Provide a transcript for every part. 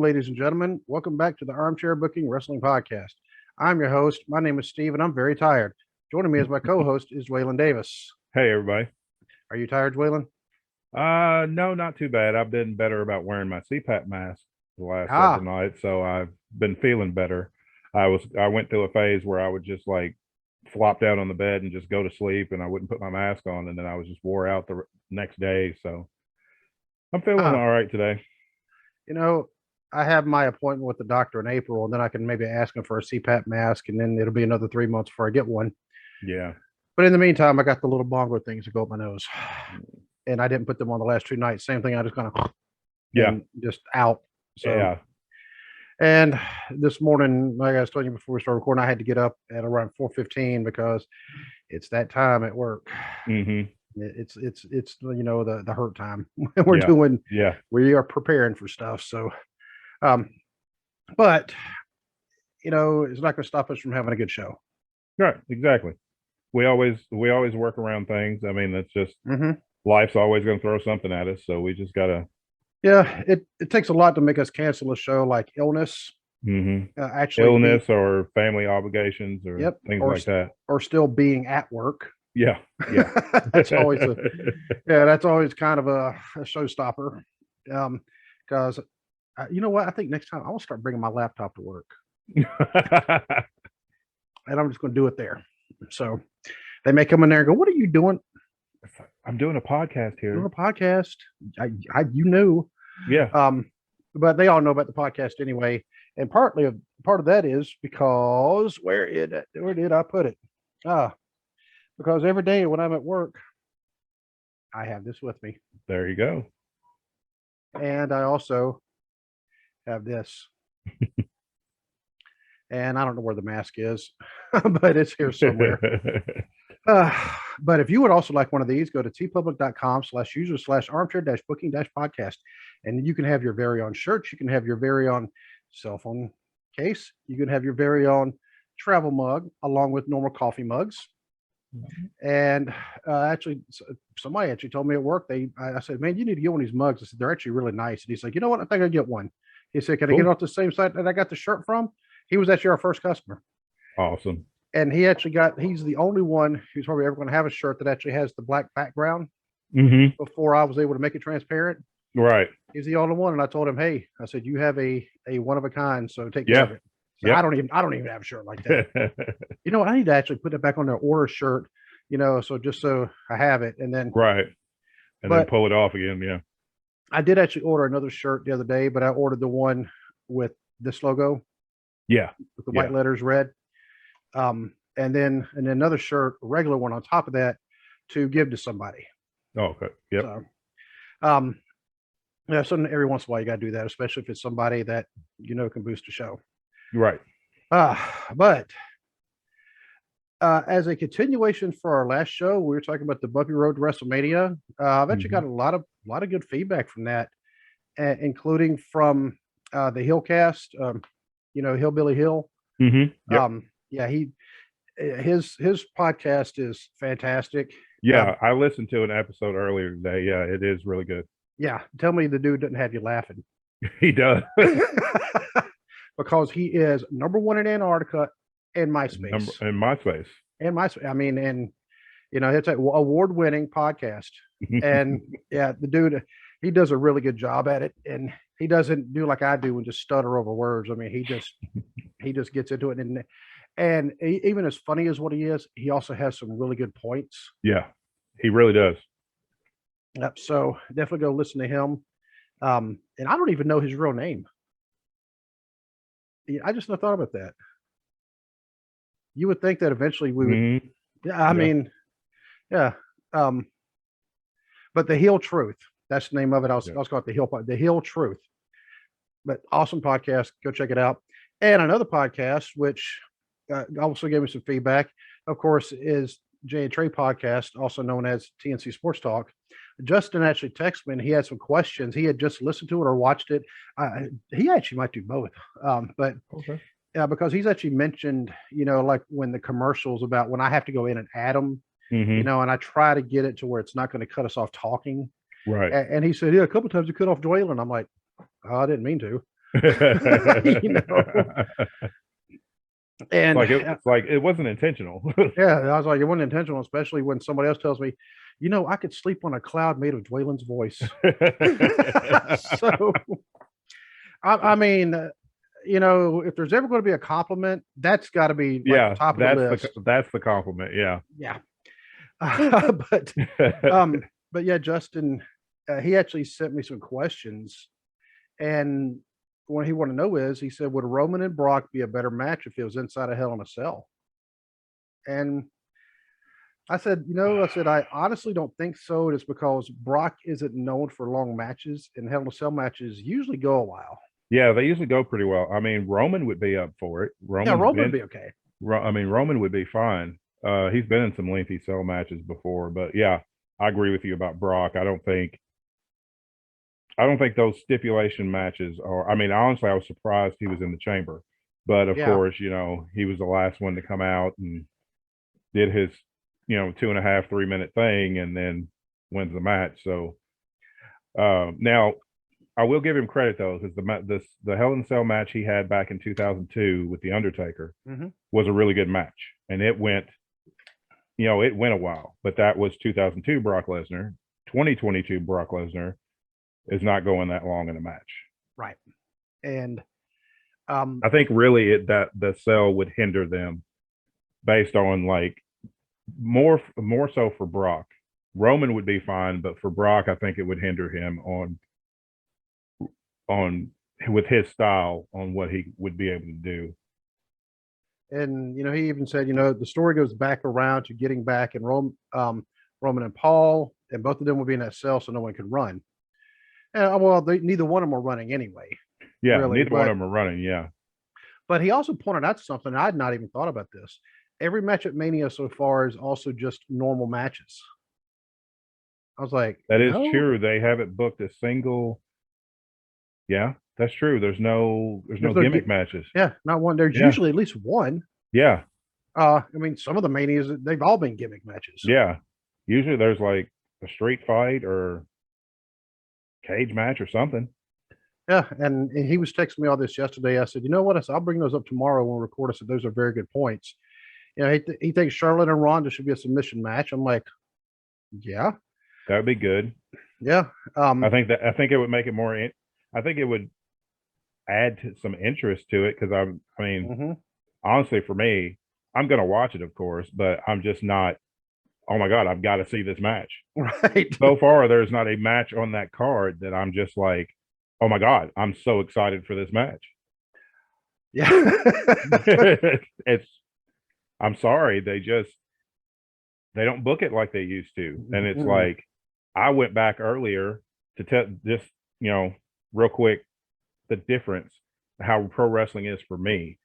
ladies and gentlemen. Welcome back to the Armchair Booking Wrestling Podcast. I'm your host. My name is Steve, and I'm very tired. Joining me as my co-host is Waylon Davis. Hey, everybody. Are you tired, Waylon? No, not too bad. I've been better about wearing my CPAP mask the last several nights, so I've been feeling better. I went through a phase where I would just like flop down on the bed and just go to sleep, and I wouldn't put my mask on, and then I was just wore out the next day. So I'm feeling all right today. You know, I have my appointment with the doctor in April, and then I can maybe ask him for a CPAP mask, and then it'll be another 3 months before I get one. Yeah. But in the meantime, I got the little bongo things that go up my nose, and I didn't put them on the last 2 nights. Same thing. I just kind of just out. So, yeah. And this morning, like I was telling you before we started recording, I had to get up at around 4:15 because it's that time at work. Mm-hmm. It's the hurt time. We are preparing for stuff. So, but it's not going to stop us from having a good show. Right. Exactly. We always work around things. I mean, that's just life's always going to throw something at us. So we just got to. Yeah, it takes a lot to make us cancel a show, like illness. Actually, illness or family obligations or things like that, or still being at work. Yeah. that's always kind of a showstopper. Because you know what? I think next time I will start bringing my laptop to work, and I'm just going to do it there. So they may come in there and go, "What are you doing?" I'm doing a podcast here. Doing a podcast. You knew. Yeah. But they all know about the podcast anyway. And part of that is because where did I put it? Because every day when I'm at work, I have this with me. There you go. And I also have this. And I don't know where the mask is, but it's here somewhere. But if you would also like one of these, go to tpublic.com/user/armchair-booking-podcast. And you can have your very own shirt. You can have your very own cell phone case. You can have your very own travel mug along with normal coffee mugs. And actually, somebody actually told me at work, I said, "Man, you need to get one of these mugs." I said, "They're actually really nice." And he's like, "You know what? I think I'll get one." He said, "Can I get it off the same site that I got the shirt from?" He was actually our first customer. Awesome. And he's the only one who's probably ever going to have a shirt that actually has the black background before I was able to make it transparent. Right. He's the only one. And I told him, "Hey," I said, "you have a one of a kind, so take care of it." So I don't even have a shirt like that. I need to actually put it back on their order shirt, so just so I have it. And then then pull it off again. Yeah. I did actually order another shirt the other day, but I ordered the one with this logo. Yeah. With the white letters red. And then another shirt, a regular one on top of that to give to somebody. Oh, okay. Yep. So, so every once in a while you got to do that, especially if it's somebody that can boost a show. Right. But as a continuation for our last show, we were talking about the Bumpy Road to WrestleMania. I've actually got a lot of good feedback from that, including from the Hillcast. Hillbilly Hill. Yep. His podcast is fantastic. Yeah, I listened to an episode earlier today. Yeah, it is really good. Yeah, tell me the dude doesn't have you laughing. He does. Because he is #1 in Antarctica and MySpace. I mean, and it's an award-winning podcast. And the dude, he does a really good job at it, and he doesn't do like I do and just stutter over words. I mean, he just gets into it, and even as funny as what he is, he also has some really good points. Yeah, he really does. Yep. So definitely go listen to him. And I don't even know his real name. I just not thought about that. You would think that eventually we would. Yeah, I mean, yeah. But the Hill Truth. That's the name of it. I was called the Hill Truth. But awesome podcast. Go check it out. And another podcast, which also gave me some feedback, of course, is Jay and Trey podcast, also known as TNC Sports Talk. Justin actually texted me and he had some questions. He had just listened to it or watched it. He actually might do both. Because he's actually mentioned, like when the commercials about when I have to go in and add them, and I try to get it to where it's not going to cut us off talking. Right. And he said, a couple times you cut off Dwayne. I'm like, oh, I didn't mean to. You know, and it's like it wasn't intentional. yeah, I was like, it wasn't intentional, especially when somebody else tells me, you know, I could sleep on a cloud made of Dwalen's voice. So, I mean, you know, if there's ever going to be a compliment, that's got to be like the top of the list. That's the compliment. Yeah. Yeah. But but yeah, Justin, he actually sent me some questions, and what he wanted to know is, he said, would Roman and Brock be a better match if it was inside a Hell in a Cell? And I said, you know, I said, I honestly don't think so. It's because Brock isn't known for long matches, and Hell in a Cell matches usually go a while. Yeah, they usually go pretty well. I mean, Roman would be up for it. Roman would be okay. I mean, Roman would be fine. He's been in some lengthy cell matches before, but yeah, I agree with you about Brock. I don't think those stipulation matches are. I mean, honestly, I was surprised he was in the chamber, but of course, you know, he was the last one to come out and did his, you know, 2.5, 3 minute thing, and then wins the match. So now I will give him credit though, because the Hell in a Cell match he had back in 2002 with the Undertaker was a really good match, and it went, you know, it went a while. But that was 2002 Brock Lesnar. 2022 Brock Lesnar is not going that long in a match, right? And I think really that the cell would hinder them, based on like more so for Brock. Roman would be fine, but for Brock, I think it would hinder him on with his style on what he would be able to do. And you know, he even said, you know, the story goes back around to getting back, and Roman and Paul, and both of them would be in that cell, so no one could run. And well, neither one of them were running anyway. Yeah, really, neither one of them are running. Yeah, but he also pointed out something I had not even thought about this. Every match at Mania so far is also just normal matches. I was like, that is true. They haven't booked a single. Yeah, that's true. There's no gimmick matches. Yeah, not one. There's usually at least one. Yeah. I mean, some of the Manias, they've all been gimmick matches. Yeah. Usually there's like a street fight or cage match or something. Yeah, and he was texting me all this yesterday. I said, you know what? I said, I'll bring those up tomorrow when we record. I said, those are very good points. You know, he thinks Charlotte and Ronda should be a submission match. I'm like, yeah, that would be good. Yeah. I think it would make it more. I think it would add some interest to it, because I mean, honestly, for me, I'm going to watch it, of course, but I'm just not, oh my God, I've got to see this match. Right. So far, there's not a match on that card that I'm just like, oh my God, I'm so excited for this match. Yeah. I'm sorry, they don't book it like they used to. And it's like, I went back earlier to tell just, you know, real quick, the difference, how pro wrestling is for me.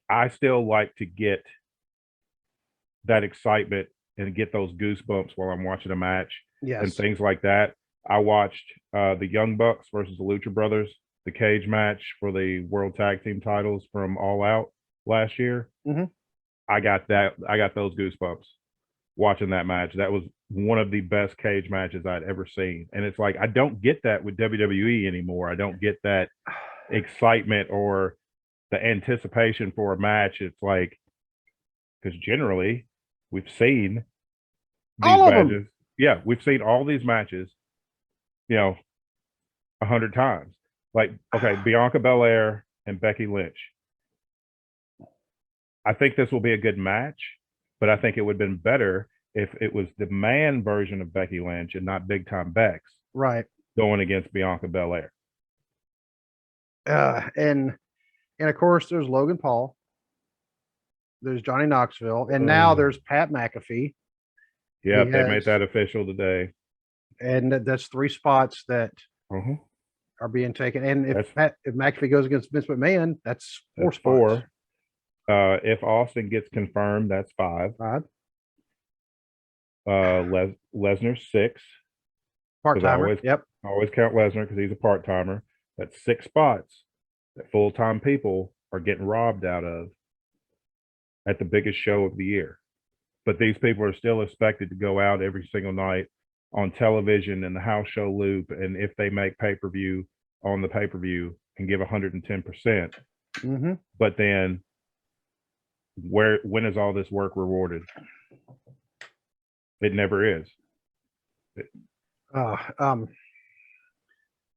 I still like to get that excitement and get those goosebumps while I'm watching a match. Yes. And things like that. I watched the Young Bucks versus the Lucha Brothers, the cage match for the World Tag Team titles from All Out last year. I got those goosebumps watching that match. That was one of the best cage matches I'd ever seen. And it's like, I don't get that with WWE anymore. I don't get that excitement or the anticipation for a match. It's like, because generally we've seen these all matches. Of them. Yeah, we've seen all these matches, you know, 100 times. Like, okay, Bianca Belair and Becky Lynch. I think this will be a good match, but I think it would have been better if it was the man version of Becky Lynch and not Big Time Bex, right, going against Bianca Belair. And of course, there's Logan Paul, there's Johnny Knoxville, and now there's Pat McAfee. Yeah, they made that official today. And that's 3 spots that are being taken. And if McAfee goes against Vince McMahon, that's 4 spots. 4. If Austin gets confirmed, that's 5. Lesnar 6. Part-timer. Yep. I always count Lesnar because he's a part-timer. That's 6 spots that full-time people are getting robbed out of at the biggest show of the year. But these people are still expected to go out every single night on television and the house show loop. And if they make pay-per-view, on the pay-per-view and give 110%. Mm-hmm. But then when is all this work rewarded? It never is.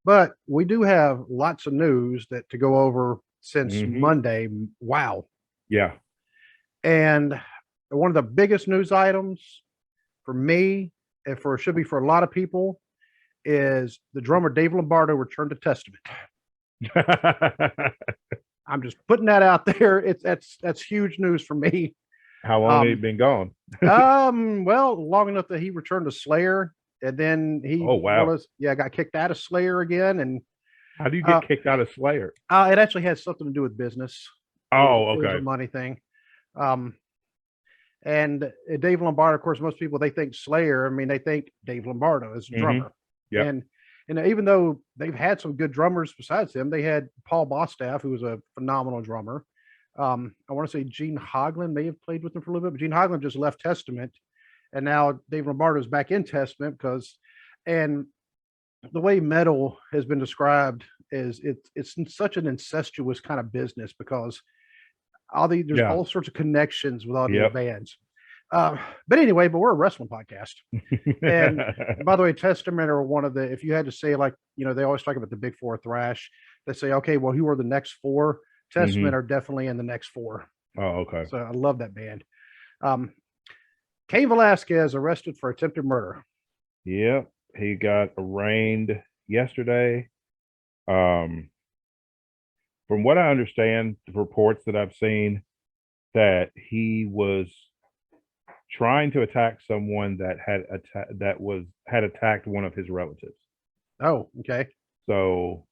But we do have lots of news to go over since Mm-hmm. Monday. Wow. Yeah. And one of the biggest news items for me, and should be for a lot of people, is the drummer Dave Lombardo returned to Testament. I'm just putting that out there. That's huge news for me. How long had he been gone? Well, long enough that he returned to Slayer, and then he got kicked out of Slayer again. And how do you get kicked out of Slayer? It actually has something to do with business. Oh, okay. It was a money thing. And Dave Lombardo, of course, most people, they think Slayer. I mean, they think Dave Lombardo as a drummer. Yeah. And even though they've had some good drummers besides him, they had Paul Bostaph, who was a phenomenal drummer. I want to say Gene Hoglan may have played with him for a little bit, but Gene Hoglan just left Testament, and now Dave Lombardo is back in Testament and the way metal has been described is it's such an incestuous kind of business because there's all sorts of connections with all these bands. But anyway, we're a wrestling podcast. And by the way, Testament are one of the, if you had to say, like, they always talk about the big four thrash. They say, okay, well, who are the next four? Testament are definitely in the next four. Oh, okay. So I love that band. Cain Velasquez arrested for attempted murder. Yep. He got arraigned yesterday. From what I understand, the reports that I've seen, that he was trying to attack someone that had attacked one of his relatives. Oh, okay. So,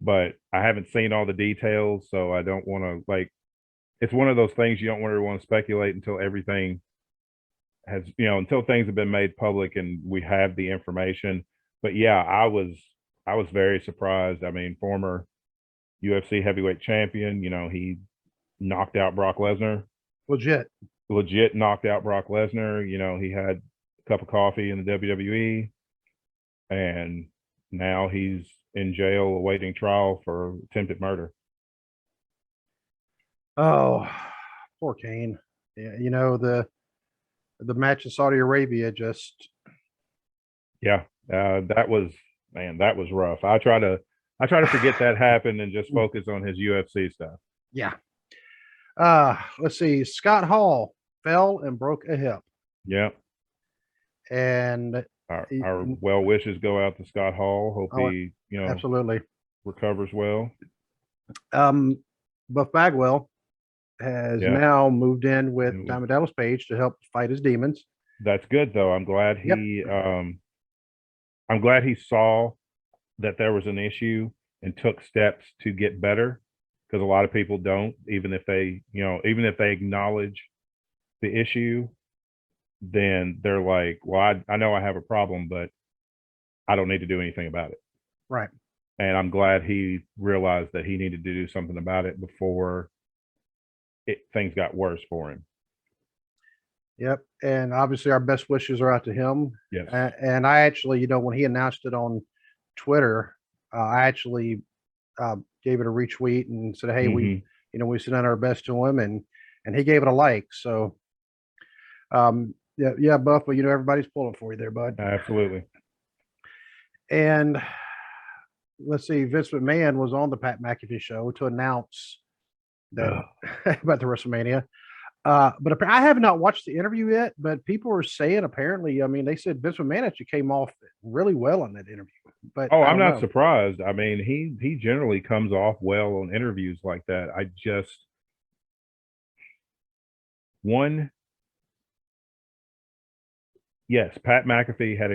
but I haven't seen all the details, so I don't want to, it's one of those things you don't want to speculate until everything has, until things have been made public and we have the information. But yeah, I was very surprised. I mean, former UFC heavyweight champion, he knocked out Brock Lesnar. Legit knocked out Brock Lesnar. He had a cup of coffee in the WWE, and now he's in jail awaiting trial for attempted murder. Oh, poor Cain. Yeah, the match in Saudi Arabia just. Yeah, that was rough. I try to forget that happened and just focus on his UFC stuff. Yeah. Let's see. Scott Hall fell and broke a hip. Yeah. And our well wishes go out to Scott Hall. Hope he, absolutely recovers well. Buff Bagwell has now moved in with Diamond Dallas Page to help fight his demons. That's good, though. I'm glad he saw that there was an issue and took steps to get better, because a lot of people don't, even if they acknowledge the issue, then they're like, well, I know I have a problem, but I don't need to do anything about it. Right. And I'm glad he realized that he needed to do something about it before things got worse for him. Yep. And obviously our best wishes are out to him. Yes. And I actually, when he announced it on Twitter, I actually gave it a retweet and said, hey, we sent out our best to him, and he gave it a like. So yeah, Buff, but everybody's pulling for you there, bud. Absolutely. And let's see, Vince McMahon was on the Pat McAfee show to announce that about the WrestleMania. But I have not watched the interview yet, but people are saying, apparently, they said Vince McMahon actually came off really well in that interview. But I'm not surprised. I mean, he generally comes off well on interviews like that. Yes, Pat McAfee had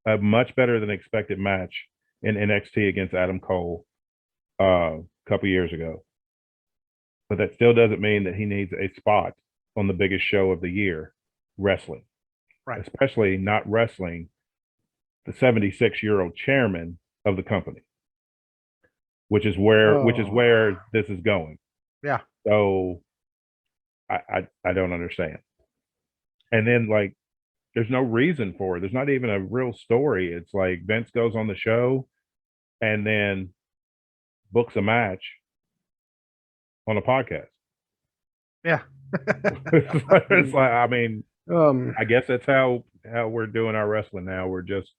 a much better than expected match in NXT against Adam Cole a couple years ago. But that still doesn't mean that he needs a spot on the biggest show of the year, wrestling. Right. Especially not wrestling the 76-year-old chairman of the company, which is where this is going. Yeah. So I don't understand. And then, there's no reason for it. There's not even a real story. It's like Vince goes on the show and then books a match on a podcast. Yeah. It's like, I mean, Um, I guess that's how we're doing our wrestling now. We're just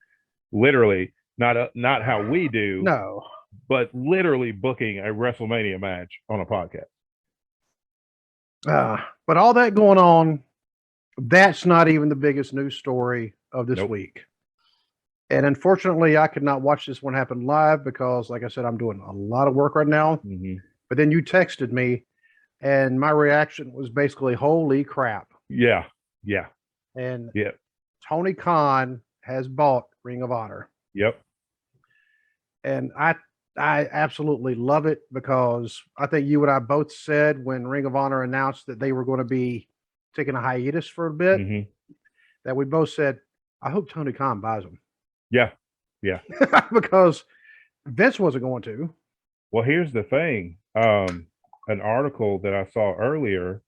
literally not how we do, no. but literally booking a WrestleMania match on a podcast. But all that going on, that's not even the biggest news story of this Nope. week. And unfortunately, I could not watch this one happen live because, like I said, I'm doing a lot of work right now. Mhm. But then you texted me, and my reaction was basically, holy crap. Yeah. Yeah. And Yeah. Tony Kahn has bought Ring of Honor. Yep. And I absolutely love it because I think you and I both said when Ring of Honor announced that they were going to be taking a hiatus for a bit, Mhm. that we both said, I hope Tony Khan buys them. Yeah. Yeah. Because Vince wasn't going to. Well, here's the thing. An article that I saw earlier,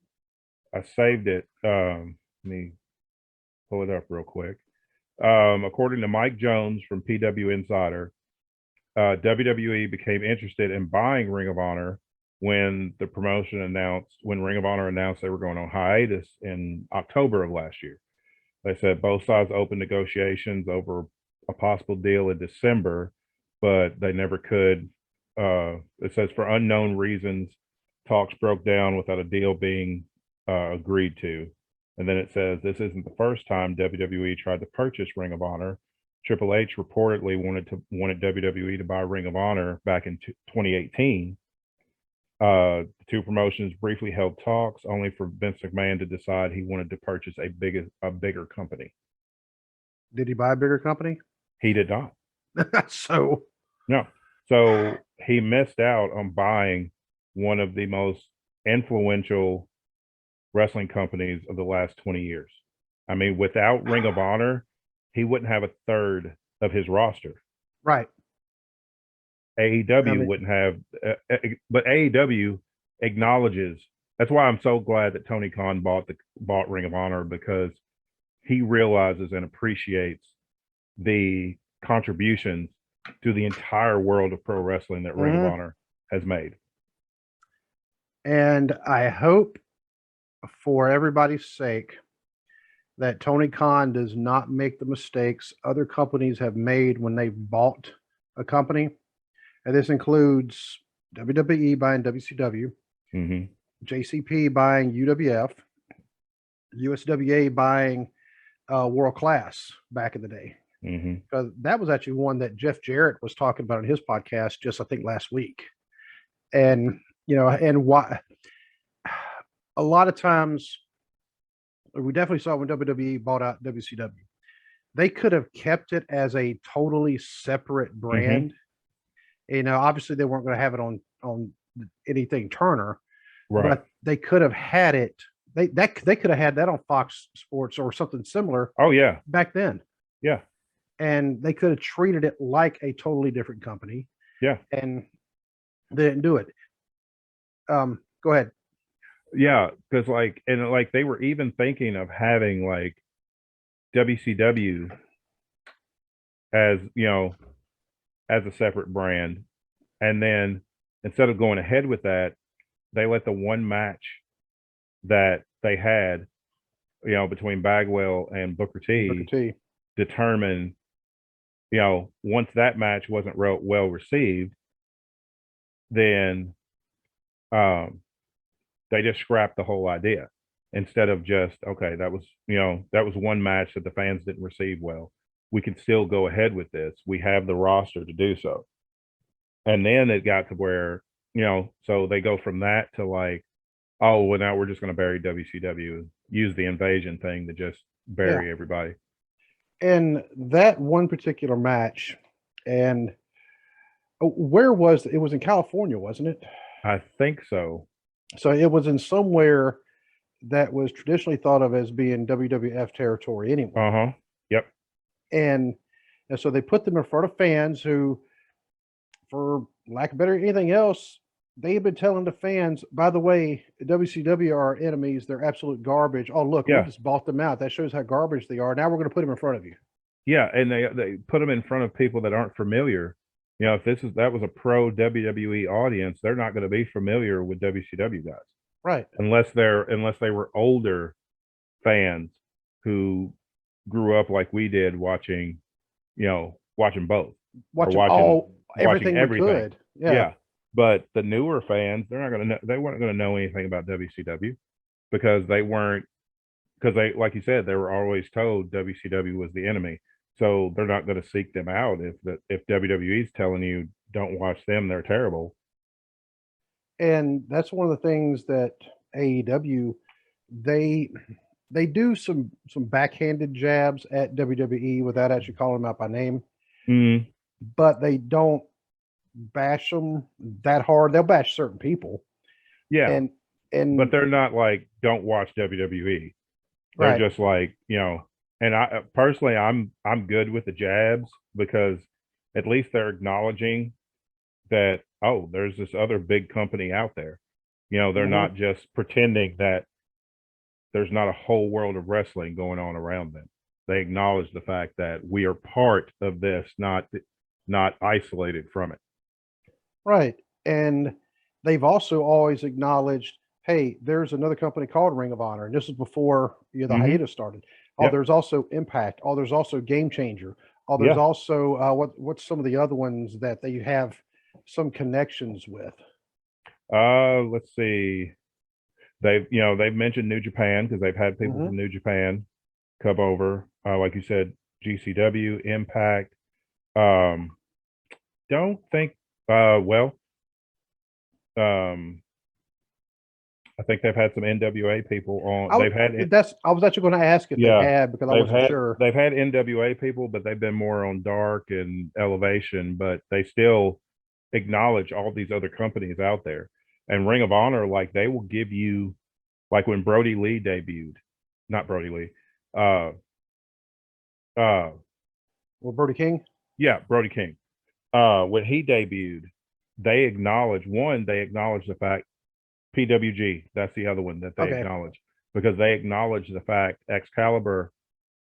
I saved it. Let me pull it up real quick. According to Mike Jones from PW Insider, WWE became interested in buying Ring of Honor when Ring of Honor announced they were going on hiatus in October of last year. They said both sides opened negotiations over a possible deal in December, but they never could. It says for unknown reasons, talks broke down without a deal being agreed to. And then it says this isn't the first time WWE tried to purchase Ring of Honor. Triple H reportedly wanted WWE to buy Ring of Honor back in 2018. The two promotions briefly held talks, only for Vince McMahon to decide he wanted to purchase a bigger company. Did he buy a bigger company? He did not. So No. So he missed out on buying one of the most influential wrestling companies of the last 20 years. I mean, without Ring of Honor, he wouldn't have a third of his roster. right. AEW wouldn't have, but AEW acknowledges. That's why I'm so glad that Tony Khan bought Ring of Honor, because he realizes and appreciates the contributions to the entire world of pro wrestling that Ring of Honor has made. And I hope, for everybody's sake, that Tony Khan does not make the mistakes other companies have made when they've bought a company. And this includes WWE buying WCW, JCP buying UWF, USWA buying World Class back in the day. Because that was actually one that Jeff Jarrett was talking about on his podcast just, I think, last week. And, and why a lot of times, we definitely saw when WWE bought out WCW, they could have kept it as a totally separate brand. Obviously they weren't going to have it on anything Turner, right? But they could have had it. They could have had that on Fox Sports or something similar. Oh yeah, back then. Yeah, and they could have treated it like a totally different company. Yeah, and they didn't do it. Go ahead. Yeah, because they were even thinking of having like WCW as as a separate brand, and then instead of going ahead with that, they let the one match that they had between Bagwell and Booker T determine once that match wasn't well received, then they just scrapped the whole idea, instead of just, okay, that was one match that the fans didn't receive well. We can still go ahead with this. We have the roster to do so. And then it got to where, so they go from that to like, oh, well, now we're just going to bury WCW and use the invasion thing to just bury everybody. And that one particular match, and where was it? It was in California, wasn't it? I think so. So it was in somewhere that was traditionally thought of as being WWF territory anyway. Yep. And so they put them in front of fans who, for lack of better anything else, they've been telling the fans, by the way, WCW are our enemies. They're absolute garbage. Oh, look, we just bought them out. That shows how garbage they are. Now we're going to put them in front of you. Yeah, and they put them in front of people that aren't familiar If that was a pro WWE audience, they're not going to be familiar with WCW guys, Right. unless they were older fans who grew up like we did watching, watching both or watching everything we everything. could. Yeah. Yeah. But the newer fans, they weren't going to know anything about WCW because like you said, they were always told WCW was the enemy. So they're not going to seek them out if WWE is telling you don't watch them, they're terrible. And that's one of the things that AEW, they they do some backhanded jabs at WWE without actually calling them out by name, Mm, but they don't bash them that hard. They'll bash certain people, yeah, but and they're not like don't watch WWE. They're right. just like, and I personally I'm good with the jabs because at least they're acknowledging that, oh, there's this other big company out there. They're Mhm. not just pretending that there's not a whole world of wrestling going on around them. They acknowledge the fact that we are part of this, not isolated from it. Right. And they've also always acknowledged, hey, there's another company called Ring of Honor. And this is before the Mm-hmm. hiatus started. Oh, Yep. there's also Impact. Oh, there's also Game Changer. Oh, there's Yeah. also what's some of the other ones that they have some connections with? Let's see. They've mentioned New Japan because they've had people Mhm. from New Japan come over. Like you said, GCW, Impact. Don't think. Well, I think they've had some NWA people on. They've had I was actually going to ask if they yeah. had because I wasn't sure. They've had NWA people, but they've been more on Dark and Elevation. But they still acknowledge all these other companies out there. And Ring of Honor, like they will give you, like when Brody Lee debuted, not Brody Lee, uh, Well, Brody King. yeah, Brody King. When he debuted, they acknowledge the fact PWG, that's the other one that they Okay. acknowledge because they acknowledge the fact Excalibur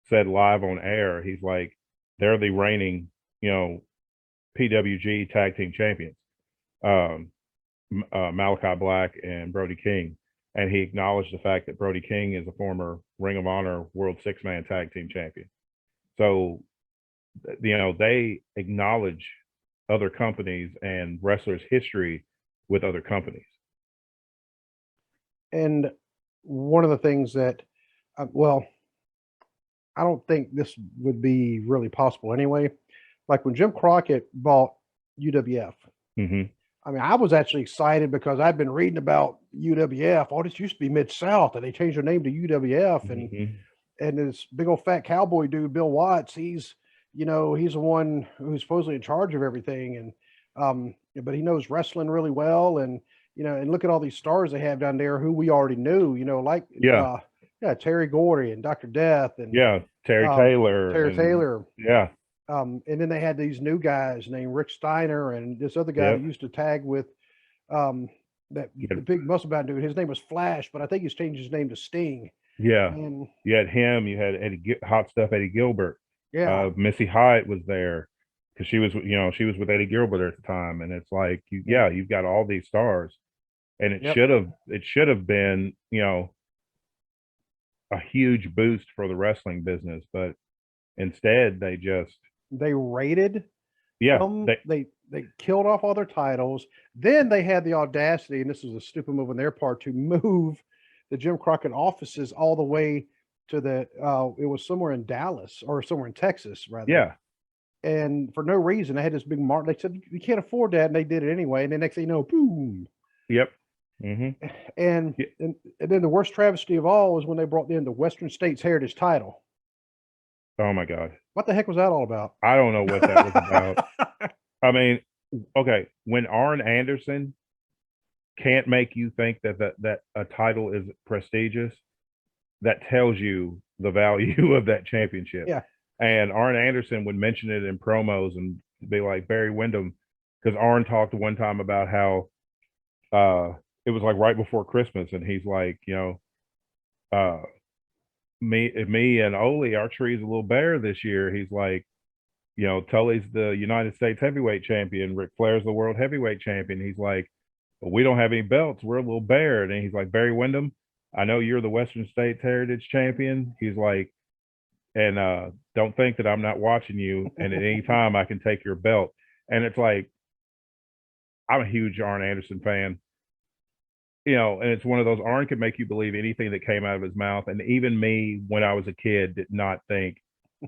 said live on air, he's like, they're the reigning, PWG tag team champions, Malachi Black and Brody King. And he acknowledged the fact that Brody King is a former Ring of Honor World Six-Man Tag Team Champion. So, they acknowledge other companies and wrestlers' history with other companies. And one of the things that, well, I don't think this would be really possible anyway. Like when Jim Crockett bought UWF, Mm-hmm. I mean, I was actually excited because I've been reading about UWF. Oh, this used to be Mid South, and they changed their name to UWF. Mm-hmm. And this big old fat cowboy dude, Bill Watts, he's he's the one who's supposedly in charge of everything, and but he knows wrestling really well, and and look at all these stars they have down there who we already knew, like Yeah. yeah, Terry Gordy and Dr. Death and Yeah. Terry Taylor. Terry Taylor. Yeah. And then they had these new guys named Rick Steiner and this other guy Yep. that used to tag with the big muscle bound dude. His name was Flash, but I think he's changed his name to Sting. Yeah. And You had him. You had Hot Stuff Eddie Gilbert. yeah, Missy Hyatt was there because she was with Eddie Gilbert at the time, and it's like you've got all these stars, and it should have been a huge boost for the wrestling business, but instead they raided. yeah They killed off all their titles. Then they had the audacity, and this was a stupid move on their part, to move the Jim Crockett offices all the way to it was somewhere in Dallas or somewhere in Texas, rather. yeah And for no reason, they had this big mark. They said you can't afford that, and they did it anyway. And then next thing you know, boom. yep. Mm-hmm. And then the worst travesty of all was when they brought in the Western States Heritage title. Oh my God. What the heck was that all about? I don't know what that was about. I mean, okay, when Arn Anderson can't make you think that a title is prestigious, that tells you the value of that championship. Yeah. And Arn Anderson would mention it in promos and be like Barry Windham, because Arn talked one time about how it was like right before Christmas, and he's like, me and Ole, our tree's a little bare this year. He's like, Tully's the United States heavyweight champion. Ric Flair's the world heavyweight champion. He's like, well, we don't have any belts. We're a little bared. And he's like, Barry Windham, I know you're the Western States Heritage champion. He's like, and don't think that I'm not watching you. And at any time I can take your belt. And it's like, I'm a huge Arn Anderson fan. And it's one of those, Arn could make you believe anything that came out of his mouth. And even me, when I was a kid, did not think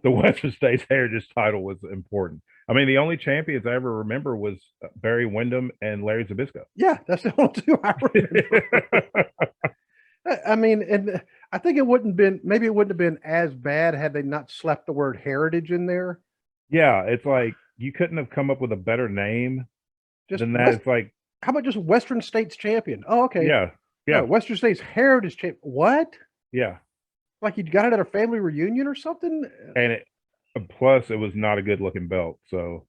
the Western States Heritage title was important. I mean, the only champions I ever remember was Barry Windham and Larry Zbyszko. Yeah, that's the only two I remember. I mean, and I think it wouldn't have been as bad had they not slapped the word heritage in there. Yeah, it's like you couldn't have come up with a better name than that. It's like, how about just Western States champion? Oh, okay. Yeah. No, Western States Heritage champion. What? Yeah. Like you got it at a family reunion or something? And plus it was not a good looking belt. So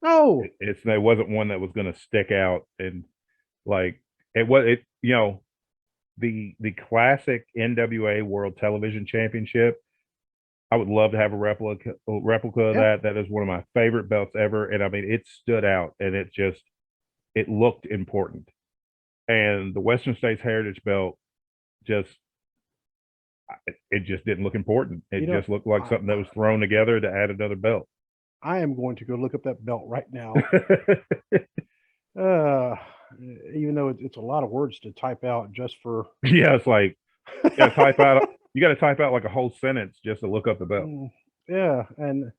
no, it wasn't one that was going to stick out. And like the classic NWA World Television Championship, I would love to have a replica of that. That is one of my favorite belts ever. And I mean, it stood out and it looked important. And the Western States Heritage belt just didn't look important. It just looked like something that was thrown together to add another belt. I am going to go look up that belt right now. Even though it's a lot of words to type out just for. Yeah, it's like you got to type out like a whole sentence just to look up the belt. Yeah, and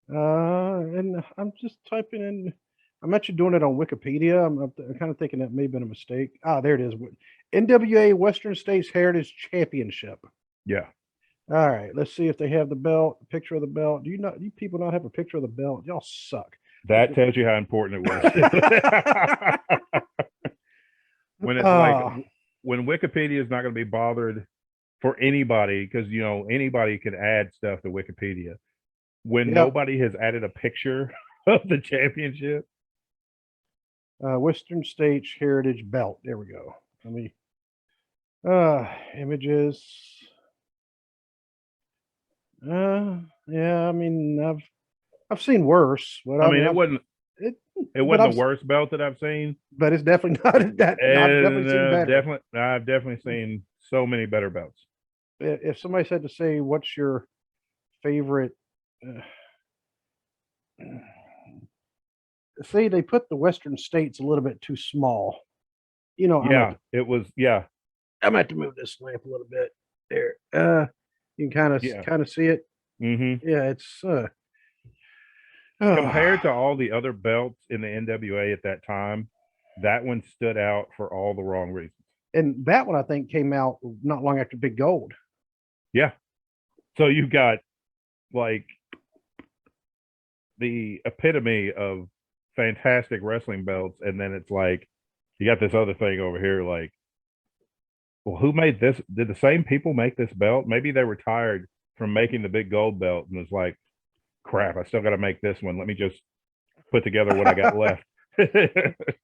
I'm just typing in. I'm actually doing it on Wikipedia. I'm kind of thinking that may have been a mistake. There it is. NWA Western States Heritage Championship. Yeah. All right. Let's see if they have the belt, picture of the belt. Do you people not have a picture of the belt? Y'all suck. That tells you how important it was. When it's like when Wikipedia is not going to be bothered for anybody, because anybody can add stuff to Wikipedia. When nobody has added a picture of the championship. Western States Heritage Belt. There we go. Let me images. Yeah, I mean I've seen worse. But I mean it wasn't the worst belt that I've seen. But it's definitely not that. I've definitely seen better. I've definitely seen so many better belts. If somebody said to say what's your favorite see, they put the Western States a little bit too small. It was. Yeah, I'm gonna have to move this lamp a little bit. There, you can kind of see it. Mm-hmm. Yeah, it's compared to all the other belts in the NWA at that time, that one stood out for all the wrong reasons. And that one I think came out not long after Big Gold. Yeah, so you got like the epitome of fantastic wrestling belts, and then it's like you got this other thing over here. Like, well, who made this? Did the same people make this belt? Maybe they retired from making the Big Gold belt and was like, crap, I still got to make this one. Let me just put together what I got left.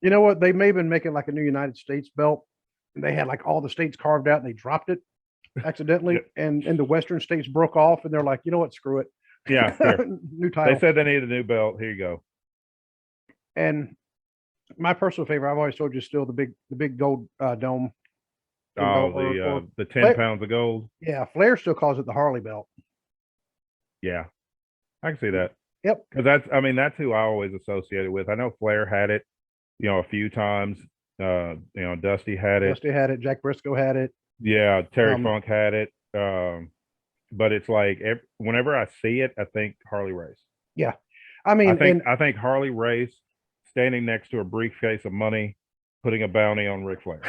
You know what? They may have been making like a new United States belt, and they had like all the states carved out, and they dropped it accidentally, and the Western states broke off, and they're like, you know what? Screw it. Yeah, new title. They said they needed a new belt. Here you go. And my personal favorite, I've always told you, still the big gold dome. The 10 pounds of gold. Yeah, Flair still calls it the Harley belt. Yeah, I can see that. Yep. Because that's who I always associated with. I know Flair had it, a few times. Dusty had it. Jack Briscoe had it. Yeah, Terry Funk had it. But it's like whenever I see it, I think Harley Race. Yeah, I mean, I think Harley Race standing next to a briefcase of money, putting a bounty on Ric Flair.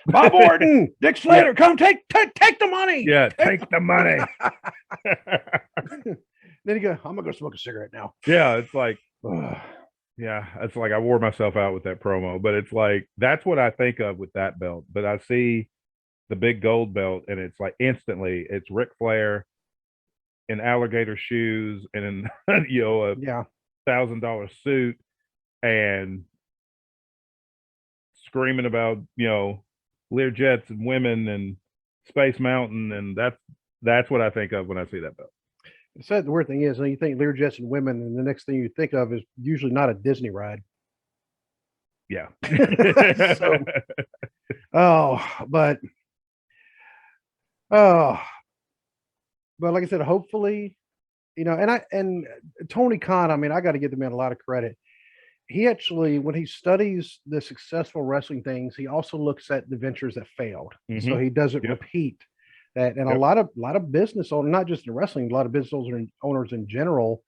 Bob Orton, Dick Slater, come take the money. Yeah, take the money. Then you go, I'm gonna go smoke a cigarette now. Yeah, it's like, it's like I wore myself out with that promo. But it's like that's what I think of with that belt. But I see the big gold belt, and it's like instantly it's Ric Flair in alligator shoes and in a $1,000 suit and screaming about Learjets and women and Space Mountain, and that's what I think of when I see that belt. The weird thing is, when you think Learjets and women, and the next thing you think of is usually not a Disney ride. Yeah. So, oh, but oh, but like I said, hopefully, and Tony Khan. I mean, I got to give the man a lot of credit. He actually, when he studies the successful wrestling things, he also looks at the ventures that failed, so he doesn't repeat that. And a lot of business owners, not just in wrestling, a lot of business owners in general,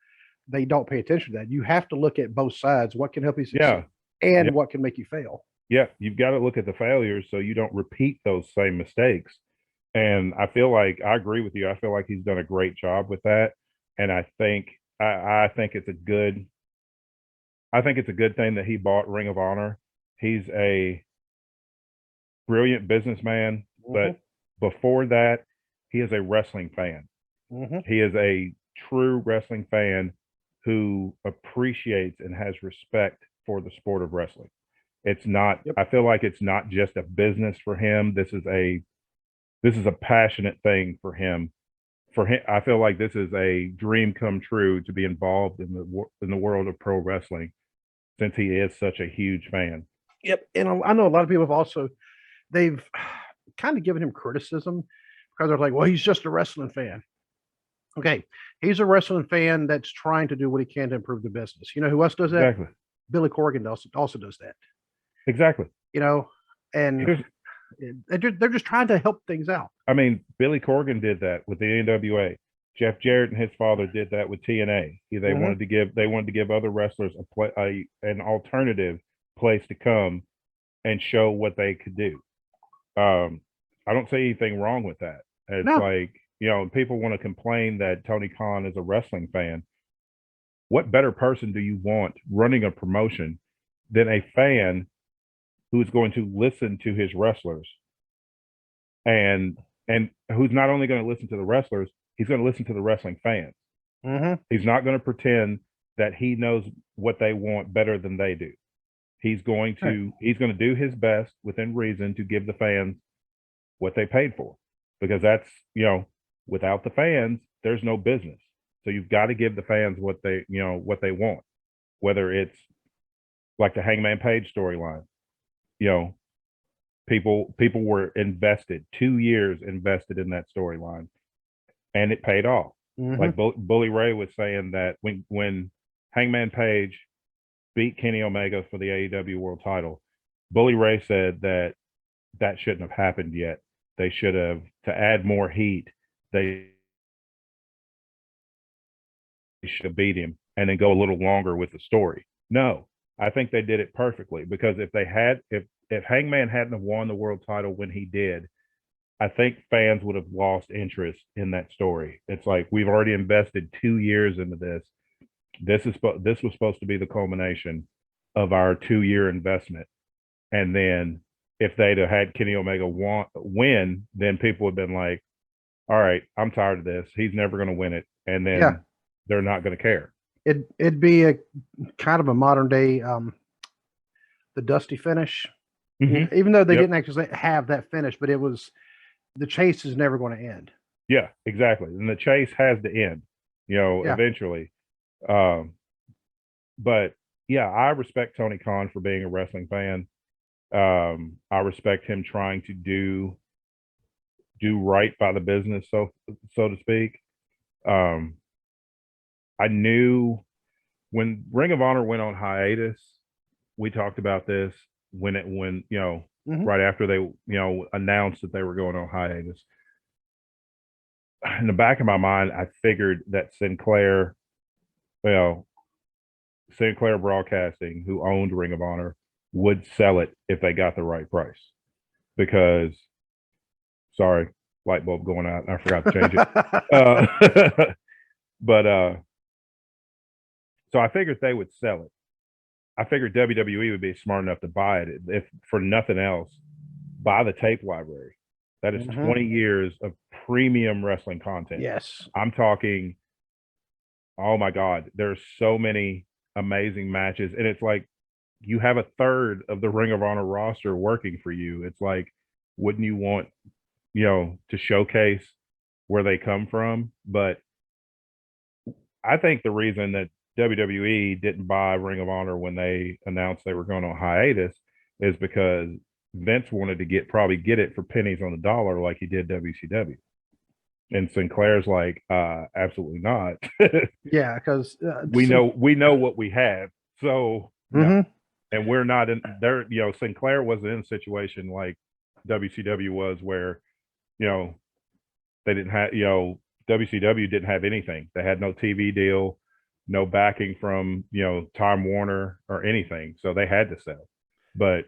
they don't pay attention to that. You have to look at both sides. What can help you succeed, and what can make you fail. Yeah, you've got to look at the failures so you don't repeat those same mistakes. And I feel like I agree with you. I feel like he's done a great job with that. And I think it's a good thing that he bought Ring of Honor. He's a brilliant businessman, but before that, he is a wrestling fan. He is a true wrestling fan who appreciates and has respect for the sport of wrestling. It's not, I feel like it's not just a business for him. This is a passionate thing for him. I feel like this is a dream come true to be involved in the world of pro wrestling, since he is such a huge fan. Yep, and I know a lot of people have they've kind of given him criticism because they're like, well, he's just a wrestling fan. Okay, he's a wrestling fan that's trying to do what he can to improve the business. You know who else does that? Exactly. Billy Corgan also does that. Exactly. And they're just trying to help things out. I mean, Billy Corgan did that with the NWA. Jeff Jarrett and his father did that with TNA. They wanted to give other wrestlers an alternative place to come and show what they could do. I don't see anything wrong with that. It's like, people want to complain that Tony Khan is a wrestling fan. What better person do you want running a promotion than a fan who's going to listen to his wrestlers, and who's not only going to listen to the wrestlers, he's going to listen to the wrestling fans. He's not going to pretend that he knows what they want better than they do. He's going to do his best within reason to give the fans what they paid for, because that's, without the fans, there's no business. So you've got to give the fans what they want, whether it's like the Hangman Page storyline. People were invested, 2 years invested in that storyline, and it paid off. Like Bully Ray was saying that when Hangman Page beat Kenny Omega for the AEW World Title, Bully Ray said that shouldn't have happened yet. They should have, to add more heat, they should have beat him and then go a little longer with the story. No, I think they did it perfectly, because if Hangman hadn't have won the world title when he did, I think fans would have lost interest in that story. It's like, we've already invested 2 years into this. This was supposed to be the culmination of our 2-year investment. And then if they'd have had Kenny Omega win, then people would have been like, all right, I'm tired of this. He's never going to win it. And then they're not going to care. It'd be a kind of a modern day, the Dusty finish. Even though they didn't actually have that finish, but the chase is never going to end. Yeah, exactly. And the chase has to end, eventually. But yeah, I respect Tony Khan for being a wrestling fan. I respect him trying to do right by the business, so to speak. I knew when Ring of Honor went on hiatus, we talked about this when right after they announced that they were going on hiatus. In the back of my mind, I figured that Sinclair Broadcasting, who owned Ring of Honor, would sell it if they got the right price. Because, sorry, light bulb going out, I forgot to change it. But so I figured they would sell it. I figured WWE would be smart enough to buy it, if for nothing else, buy the tape library. That is 20 years of premium wrestling content. Yes. I'm talking, oh my God, there's so many amazing matches. And it's like, you have a third of the Ring of Honor roster working for you. It's like, wouldn't you want, to showcase where they come from? But I think the reason that WWE didn't buy Ring of Honor when they announced they were going on hiatus is because Vince wanted to probably get it for pennies on the dollar like he did WCW. And Sinclair's like, absolutely not. Yeah, because we know what we have. So no. And we're not in there, Sinclair wasn't in a situation like WCW was where, they didn't have, WCW didn't have anything. They had no TV deal, no backing from, Time Warner or anything. So they had to sell. But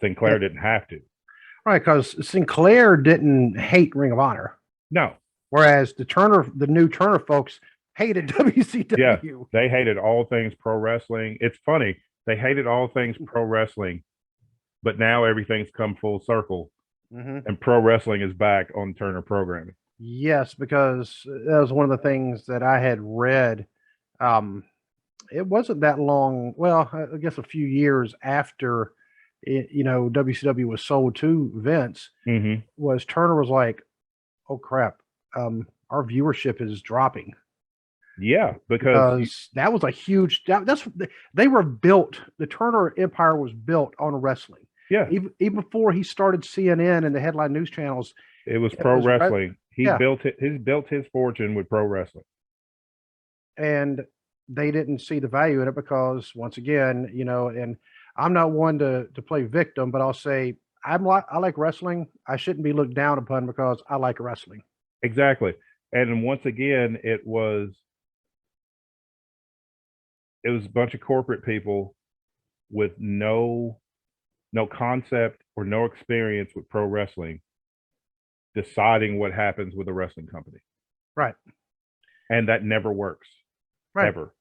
Sinclair didn't have to. Right, because Sinclair didn't hate Ring of Honor. No. Whereas the new Turner folks hated WCW. Yeah, they hated all things pro wrestling. It's funny. They hated all things pro wrestling, but now everything's come full circle. And pro wrestling is back on Turner programming. Yes, because that was one of the things that I had read. It wasn't that long. Well, I guess a few years after WCW was sold to Vince, was Turner was like, "Oh crap, our viewership is dropping." Yeah, because that was a huge. They were built. The Turner Empire was built on wrestling. Yeah, even before he started CNN and the headline news channels, it was pro wrestling. He built his fortune with pro wrestling, and they didn't see the value in it because, once again, and I'm not one to play victim, but I'll say I like wrestling. I shouldn't be looked down upon because I like wrestling. Exactly, and once again, it was a bunch of corporate people with no concept or no experience with pro wrestling deciding what happens with a wrestling company. Right. And that never works. Right. Ever.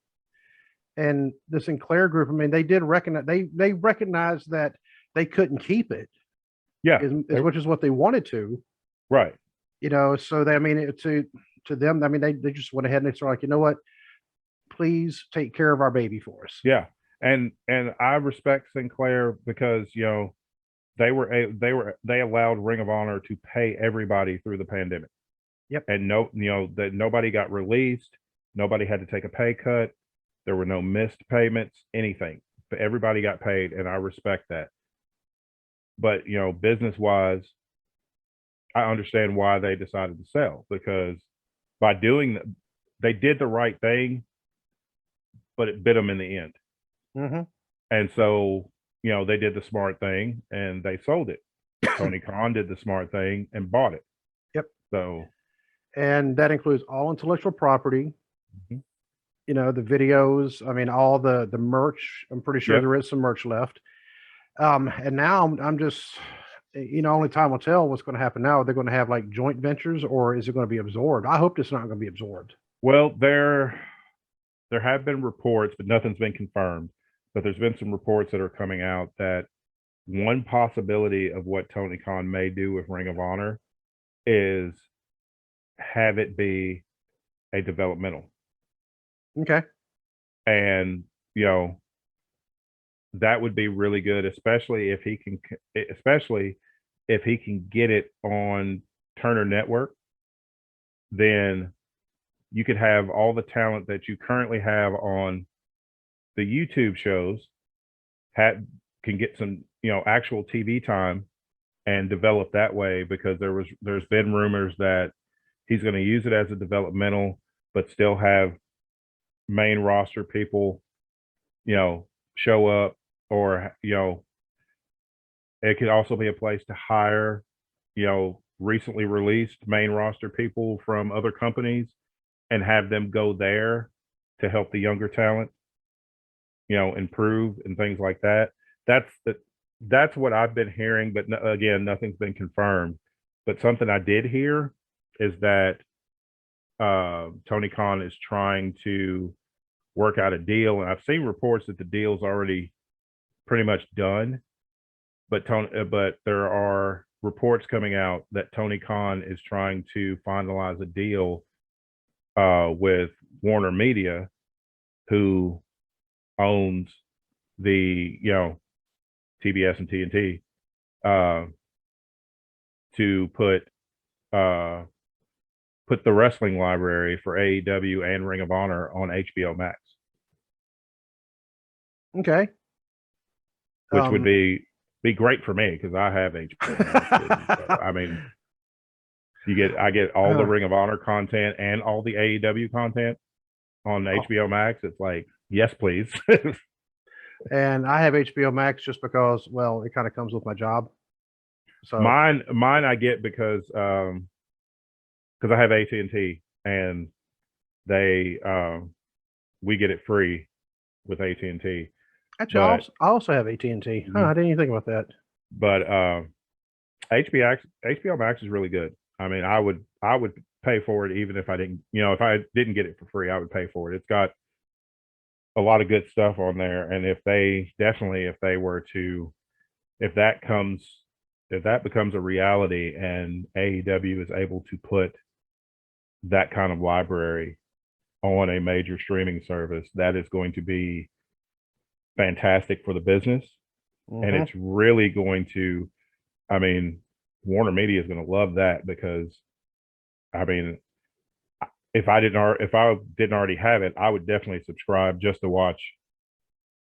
And the Sinclair group, I mean, they did recognize they recognized that they couldn't keep it. Yeah. As much as what they wanted to. Right. So they, I mean, to them, I mean, they just went ahead and they started like, you know what? Please take care of our baby for us. Yeah. And I respect Sinclair because, they allowed Ring of Honor to pay everybody through the pandemic. Yep. And that nobody got released. Nobody had to take a pay cut. There were no missed payments, anything. But everybody got paid, and I respect that. But, business-wise, I understand why they decided to sell, because by doing that, they did the right thing, but it bit them in the end. And so, they did the smart thing and they sold it. Tony Kahn did the smart thing and bought it. Yep. So, and that includes all intellectual property, the videos. I mean, all the merch. I'm pretty sure there is some merch left. And now I'm just, only time will tell what's going to happen now. Are they going to have like joint ventures, or is it going to be absorbed? I hope it's not going to be absorbed. Well, there have been reports, but nothing's been confirmed. But there's been some reports that are coming out that one possibility of what Tony Khan may do with Ring of Honor is have it be a developmental. Okay. And, that would be really good, especially if he can get it on Turner Network. Then you could have all the talent that you currently have on the YouTube shows can get some, actual TV time and develop that way, because there's been rumors that he's going to use it as a developmental, but still have main roster people, show up, or, it could also be a place to hire, recently released main roster people from other companies and have them go there to help the younger talent, improve and things like that. That's what I've been hearing, but again, nothing's been confirmed. But something I did hear is that Tony Khan is trying to work out a deal, and I've seen reports that the deal's already pretty much done. But there are reports coming out that Tony Khan is trying to finalize a deal with Warner Media, who owns the TBS and TNT, to put put the wrestling library for AEW and Ring of Honor on HBO Max, Okay. which would be great for me because I have HBO Max. So, I mean, I get all the Ring of Honor content and all the AEW content on HBO Max. It's like, yes, please. And I have HBO Max just because, well, it kind of comes with my job. So mine I get because I have AT&T and they we get it free with AT&T. actually, I also have AT&T. I didn't even think about that. But HBO Max is really good. I mean, I would pay for it even if I didn't, if I didn't get it for free, I would pay for it. It's got a lot of good stuff on there, and if that becomes a reality and AEW is able to put that kind of library on a major streaming service, that is going to be fantastic for the business. And it's really going to, I mean, Warner Media is going to love that because, I mean, if I didn't already have it, I would definitely subscribe just to watch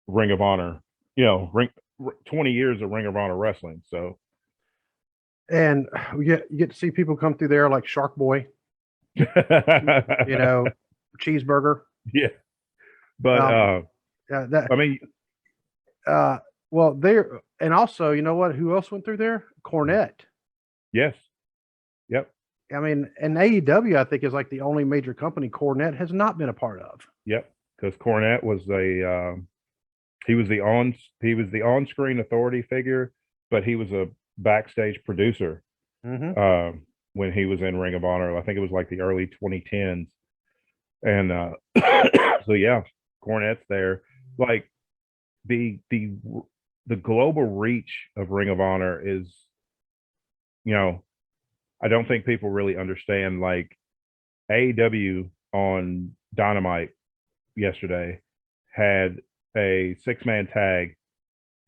Ring of Honor. 20 years of Ring of Honor wrestling. So, and you get to see people come through there like Shark Boy, Cheeseburger. Yeah, but I mean, well, there, and also, you know what? Who else went through there? Cornette. Yes. Yep. I mean, and AEW, I think, is like the only major company Cornette has not been a part of. Yep, because Cornette was he was the on-screen authority figure, but he was a backstage producer when he was in Ring of Honor. I think it was like the early 2010s, and so yeah, Cornette's there. Like the global reach of Ring of Honor is, I don't think people really understand. Like AEW on Dynamite yesterday had a 6-man tag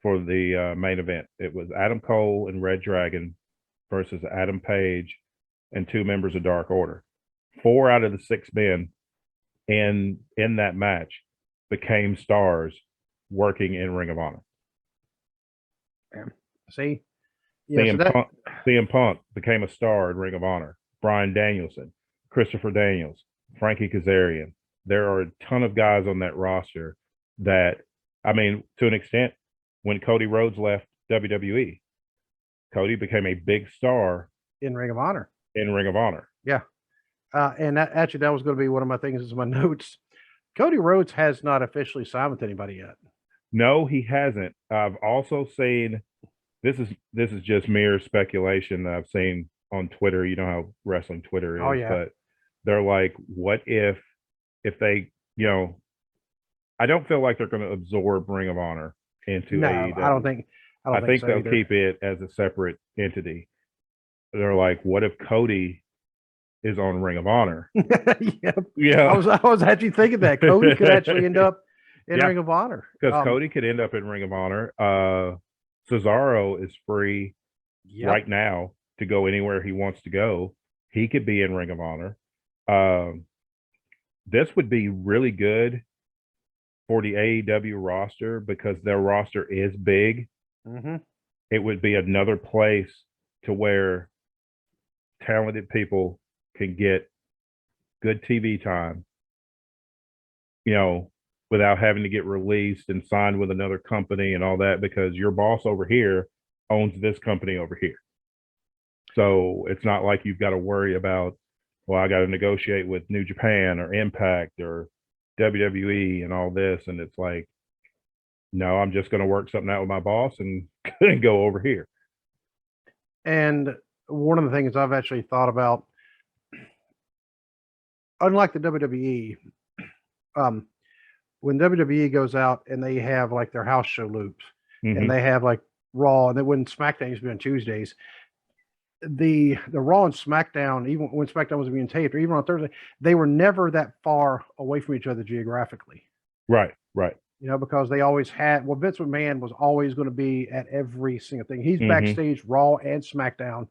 for the main event. It was Adam Cole and Red Dragon versus Adam Page and 2 members of Dark Order. 4 out of the 6 men in that match became stars working in Ring of Honor. See, yeah, CM Punk became a star in Ring of Honor. Bryan Danielson, Christopher Daniels, Frankie Kazarian. There are a ton of guys on that roster that, I mean, to an extent, when Cody Rhodes left WWE, Cody became a big star in Ring of Honor. Yeah. And that was going to be one of my things in my notes. Cody Rhodes has not officially signed with anybody yet. No, he hasn't. I've also seen, this is just mere speculation that I've seen on Twitter. You know how wrestling Twitter is. Oh, yeah. But they're like, what if they, I don't feel like they're going to absorb Ring of Honor into AEW. I think they'll keep it as a separate entity. They're like, what if Cody is on Ring of Honor? Yep. Yeah. I was actually thinking that Cody could actually end up in Ring of Honor. Because Cody could end up in Ring of Honor. Cesaro is free right now to go anywhere he wants to go. He could be in Ring of Honor. This would be really good for the AEW roster because their roster is big. It would be another place to where talented people can get good TV time, without having to get released and signed with another company and all that, because your boss over here owns this company over here. So it's not like you've got to worry about, well, I got to negotiate with New Japan or Impact or WWE and all this. And it's like, no, I'm just going to work something out with my boss and go over here. And one of the things I've actually thought about, unlike the WWE, when WWE goes out and they have like their house show loops and they have like Raw, and then when SmackDown used to be on Tuesdays, the Raw and SmackDown, even when SmackDown was being taped, or even on Thursday, they were never that far away from each other geographically. Right. Because they always had, Vince McMahon was always going to be at every single thing. He's backstage Raw and SmackDown.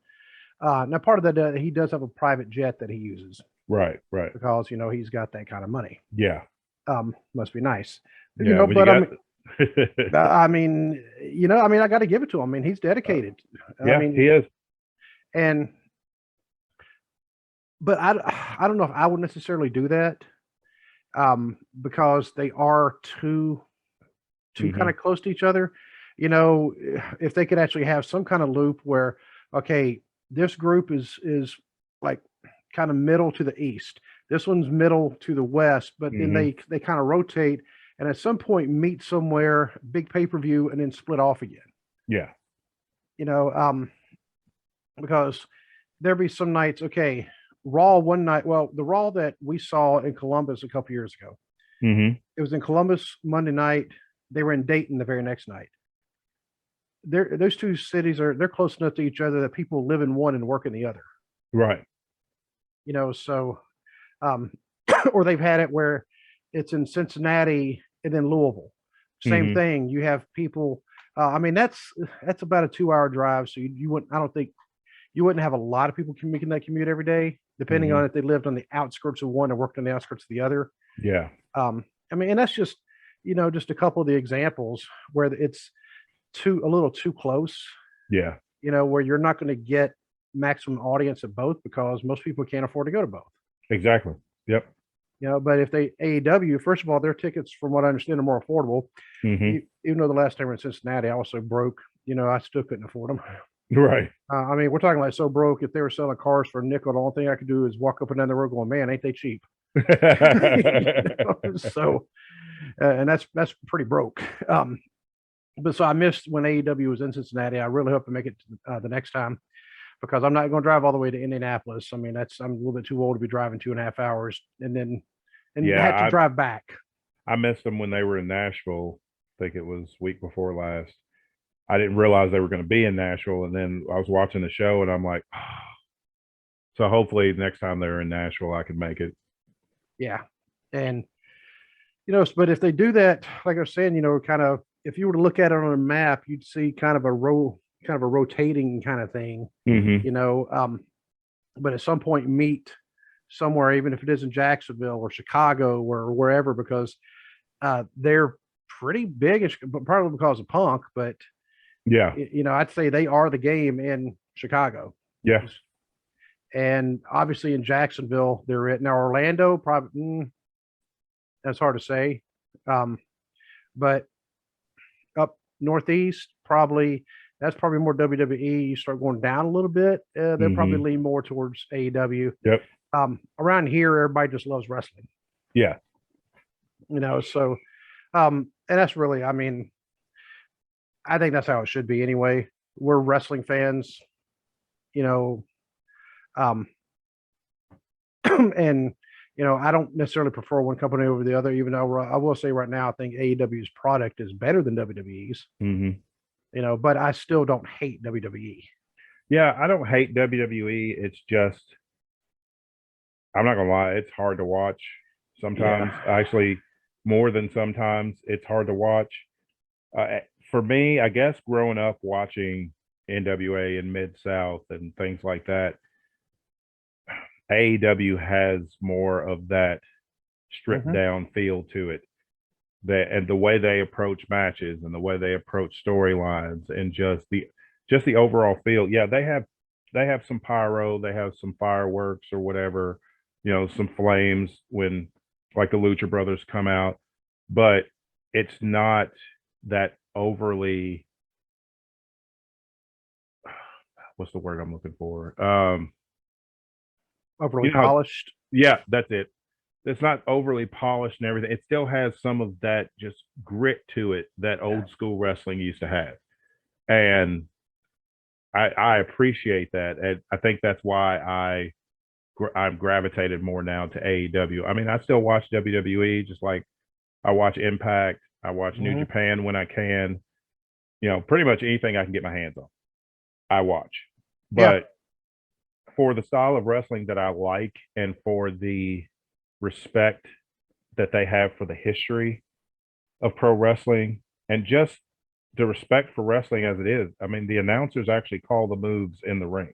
Now, part of that, he does have a private jet that he uses Right. because he's got that kind of money. Yeah. Must be nice. Yeah. When you But got, I mean, I got to give it to him. I mean, he's dedicated. yeah, he is. And but I don't know if I would necessarily do that, because they are too kind of close to each other. If they could actually have some kind of loop where, okay, this group is like kind of middle to the east, this one's middle to the west, but then they kind of rotate and at some point meet somewhere, big pay-per-view, and then split off again. Yeah. Because there'd be some nights, okay, Raw one night. Well, the Raw that we saw in Columbus a couple years ago, it was in Columbus Monday night. They were in Dayton the very next night. Those two cities they're close enough to each other that people live in one and work in the other. Right. So, or they've had it where it's in Cincinnati and then Louisville. Same thing. You have people. I mean, that's about a 2-hour drive. So you wouldn't. I don't think you wouldn't have a lot of people making that commute every day, depending on if they lived on the outskirts of one and worked on the outskirts of the other. Yeah. I mean, and that's just just a couple of the examples where it's a little too close. Yeah. Where you're not going to get maximum audience at both because most people can't afford to go to both. Exactly. Yep. But if they AEW, first of all, their tickets, from what I understand, are more affordable. Even though the last time we were in Cincinnati, I was so broke, I still couldn't afford them. Right. I mean, we're talking like so broke. If they were selling cars for a nickel, the only thing I could do is walk up and down the road going, "Man, ain't they cheap?" So, and that's pretty broke. But so I missed when AEW was in Cincinnati. I really hope to make it the next time, because I'm not going to drive all the way to Indianapolis. I mean, I'm a little bit too old to be driving 2.5 hours and had to drive back. I missed them when they were in Nashville. I think it was week before last. I didn't realize they were going to be in Nashville, and then I was watching the show, and I'm like, oh. So hopefully next time they're in Nashville, I can make it. Yeah, and but if they do that, like I was saying, kind of, if you were to look at it on a map, you'd see kind of a rotating kind of thing. But at some point meet somewhere, even if it is in Jacksonville or Chicago or wherever, because they're pretty big, probably because of Punk, but yeah, I'd say they are the game in Chicago. Yeah. And obviously in Jacksonville, they're it. Now Orlando, probably, that's hard to say. But up Northeast, that's probably more WWE. You start going down a little bit, they'll probably lean more towards AEW. Yep. Around here, everybody just loves wrestling. Yeah. So, and that's really, I mean, I think that's how it should be anyway. We're wrestling fans, and I don't necessarily prefer one company over the other, even though I will say right now, I think AEW's product is better than WWE's. But I still don't hate WWE. Yeah, I don't hate WWE. It's just, I'm not gonna lie, it's hard to watch sometimes. Yeah. Actually, more than sometimes, it's hard to watch. For me, I guess growing up watching NWA in Mid-South and things like that, AEW has more of that stripped down feel to it. And the way they approach matches and the way they approach storylines and just the overall feel. Yeah, they have some pyro, they have some fireworks or whatever, some flames when like the Lucha Brothers come out, but it's not that overly, what's the word I'm looking for? Overly polished. Yeah, that's it. It's not overly polished and everything. It still has some of that just grit to it that old school wrestling used to have. And I appreciate that. And I think that's why I'm gravitated more now to AEW. I mean, I still watch WWE, just like I watch Impact. I watch New Japan when I can. Pretty much anything I can get my hands on, I watch. But for the style of wrestling that I like and for the respect that they have for the history of pro wrestling and just the respect for wrestling as it is. I mean, the announcers actually call the moves in the ring.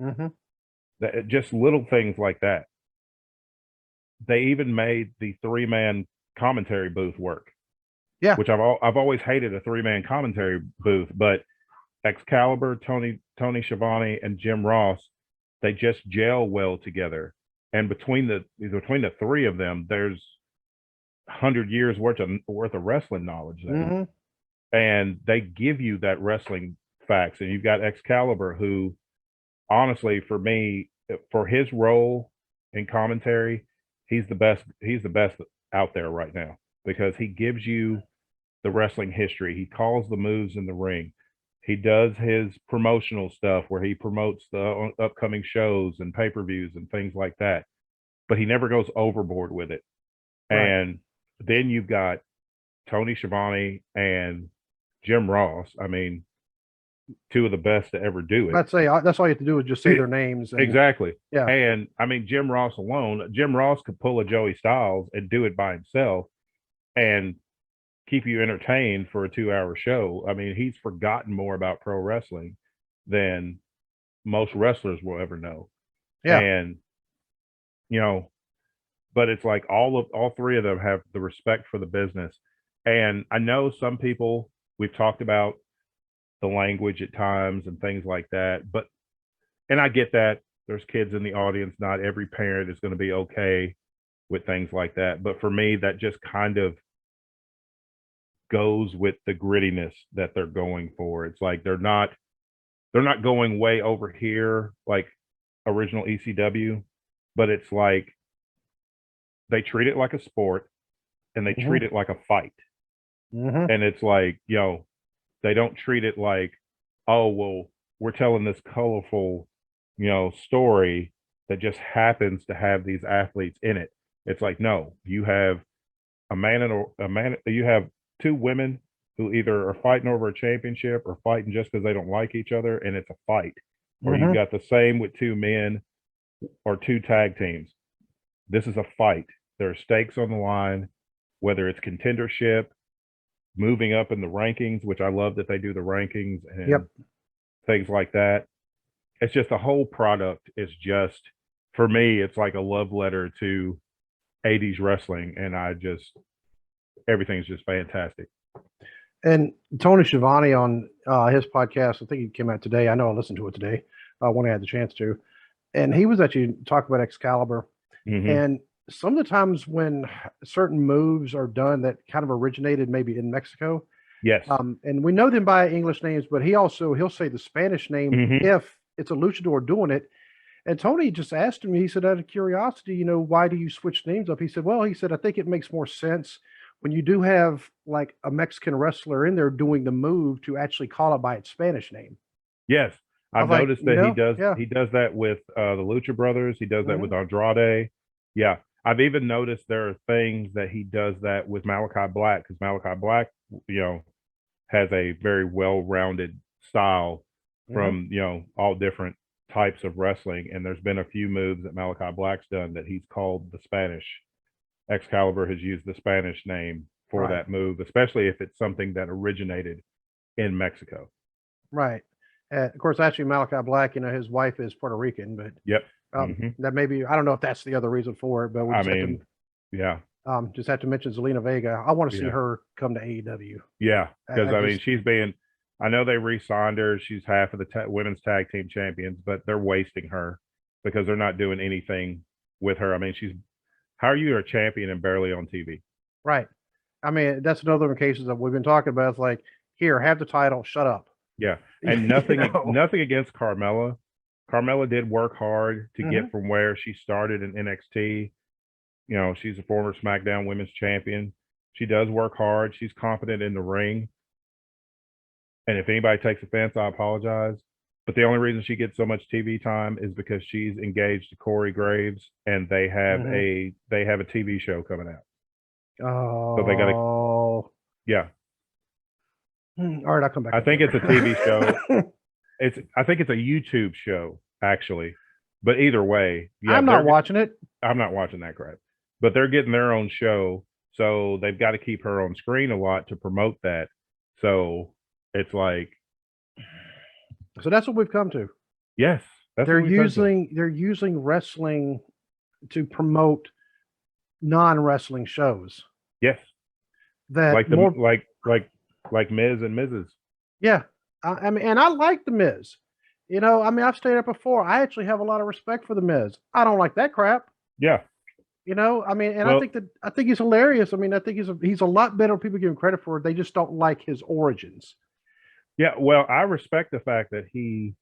Mm-hmm. That just little things like that. They even made the 3-man commentary booth work. Yeah. Which I've always hated a 3-man commentary booth, but Excalibur, Tony Schiavone, and Jim Ross, they just gel well together. And between the three of them, there's 100 years worth of wrestling knowledge there. Mm-hmm. And they give you that wrestling facts. And you've got Excalibur, who honestly, for me, for his role in commentary, he's the best out there right now, because he gives you the wrestling history. He calls the moves in the ring. He does his promotional stuff where he promotes the upcoming shows and pay-per-views and things like that. But he never goes overboard with it. Right. And then you've got Tony Schiavone and Jim Ross. I mean, two of the best to ever do it. I'd say that's all you have to do is just say their names. Exactly. Yeah. And I mean, Jim Ross alone, Jim Ross could pull a Joey Styles and do it by himself and keep you entertained for a 2-hour show. I mean, he's forgotten more about pro wrestling than most wrestlers will ever know. Yeah. And, but it's like all three of them have the respect for the business. And I know some people, we've talked about the language at times and things like that, and I get that there's kids in the audience. Not every parent is going to be okay with things like that. But for me, that just kind of goes with the grittiness that they're going for. It's like they're not going way over here like original ECW, but it's like they treat it like a sport and they treat it like a fight. Mm-hmm. And it's like, they don't treat it like, oh, well, we're telling this colorful, story that just happens to have these athletes in it. It's like, no, you have you have two women who either are fighting over a championship or fighting just because they don't like each other, and it's a fight. Or you've got the same with two men or two tag teams. This is a fight. There are stakes on the line, whether it's contendership, moving up in the rankings, which I love that they do the rankings and things like that. It's just the whole product is just, for me, it's like a love letter to 80s wrestling, and everything's just fantastic. And Tony Schiavone on his podcast, I think he came out today. I know I listened to it today when I had the chance to. And he was actually talking about Excalibur. Mm-hmm. And some of the times when certain moves are done that kind of originated maybe in Mexico. Yes. And we know them by English names, but he'll say the Spanish name if it's a luchador doing it. And Tony just asked him, he said, out of curiosity, why do you switch names up? He said, I think it makes more sense when you do have like a Mexican wrestler in there doing the move to actually call it by its Spanish name. Yes. I've noticed that he does that with the Lucha Brothers. He does that with Andrade. Yeah. I've even noticed there are things that he does that with Malachi Black, because Malachi Black, has a very well-rounded style from, all different types of wrestling. And there's been a few moves that Malachi Black's done that he's called the Spanish. Excalibur has used the Spanish name for that move, especially if it's something that originated in Mexico. Right. Of course, actually, Malachi Black, his wife is Puerto Rican, but that may be, I don't know if that's the other reason for it, but we just have to mention Selena Vega. I want to see her come to AEW. Yeah, because I know they re-signed her. She's half of the women's tag team champions, but they're wasting her because they're not doing anything with her. I mean, how are you a champion and barely on TV? Right. I mean, that's another one of the cases that we've been talking about. It's like, here, have the title, shut up. Yeah. And nothing against Carmella. Carmella did work hard to get from where she started in NXT. She's a former SmackDown Women's Champion. She does work hard. She's confident in the ring. And if anybody takes offense, I apologize. But the only reason she gets so much TV time is because she's engaged to Corey Graves, and they have a TV show coming out. Oh, so they got to, All right, I'll come back. I think it's a TV show. I think it's a YouTube show actually. But either way, I'm not watching it. I'm not watching that crap. But they're getting their own show, so they've got to keep her on screen a lot to promote that. So it's like, so that's what we've come to. Yes. they're using wrestling to promote non-wrestling shows. Yes. That like Miz and Mrs. Yeah. I mean, and I like the Miz. You know, I mean, I've stated it before. I actually have a lot of respect for the Miz. I don't like that crap. Yeah. You know, I mean, and I think he's hilarious. I mean, I think he's a lot better than people give him credit for. They just don't like his origins. Yeah, well, I respect the fact that he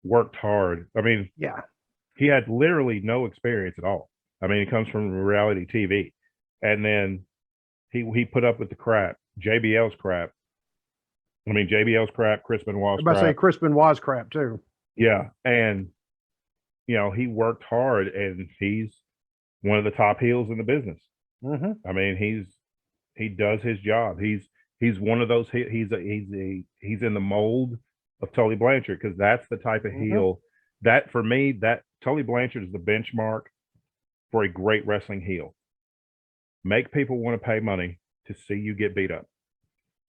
worked hard. I mean, yeah, he had literally no experience at all. I mean, he comes from reality TV, and then he put up with the crap, JBL's crap. I mean, JBL's crap, Chris Benoit's crap. I say Chris Benoit's crap too. Yeah, and you know, he worked hard, and he's one of the top heels in the business. Mm-hmm. I mean, he does his job. He's one of those. He's in the mold of Tully Blanchard, because that's the type of heel that, for me, that Tully Blanchard is the benchmark for a great wrestling heel. Make people want to pay money to see you get beat up.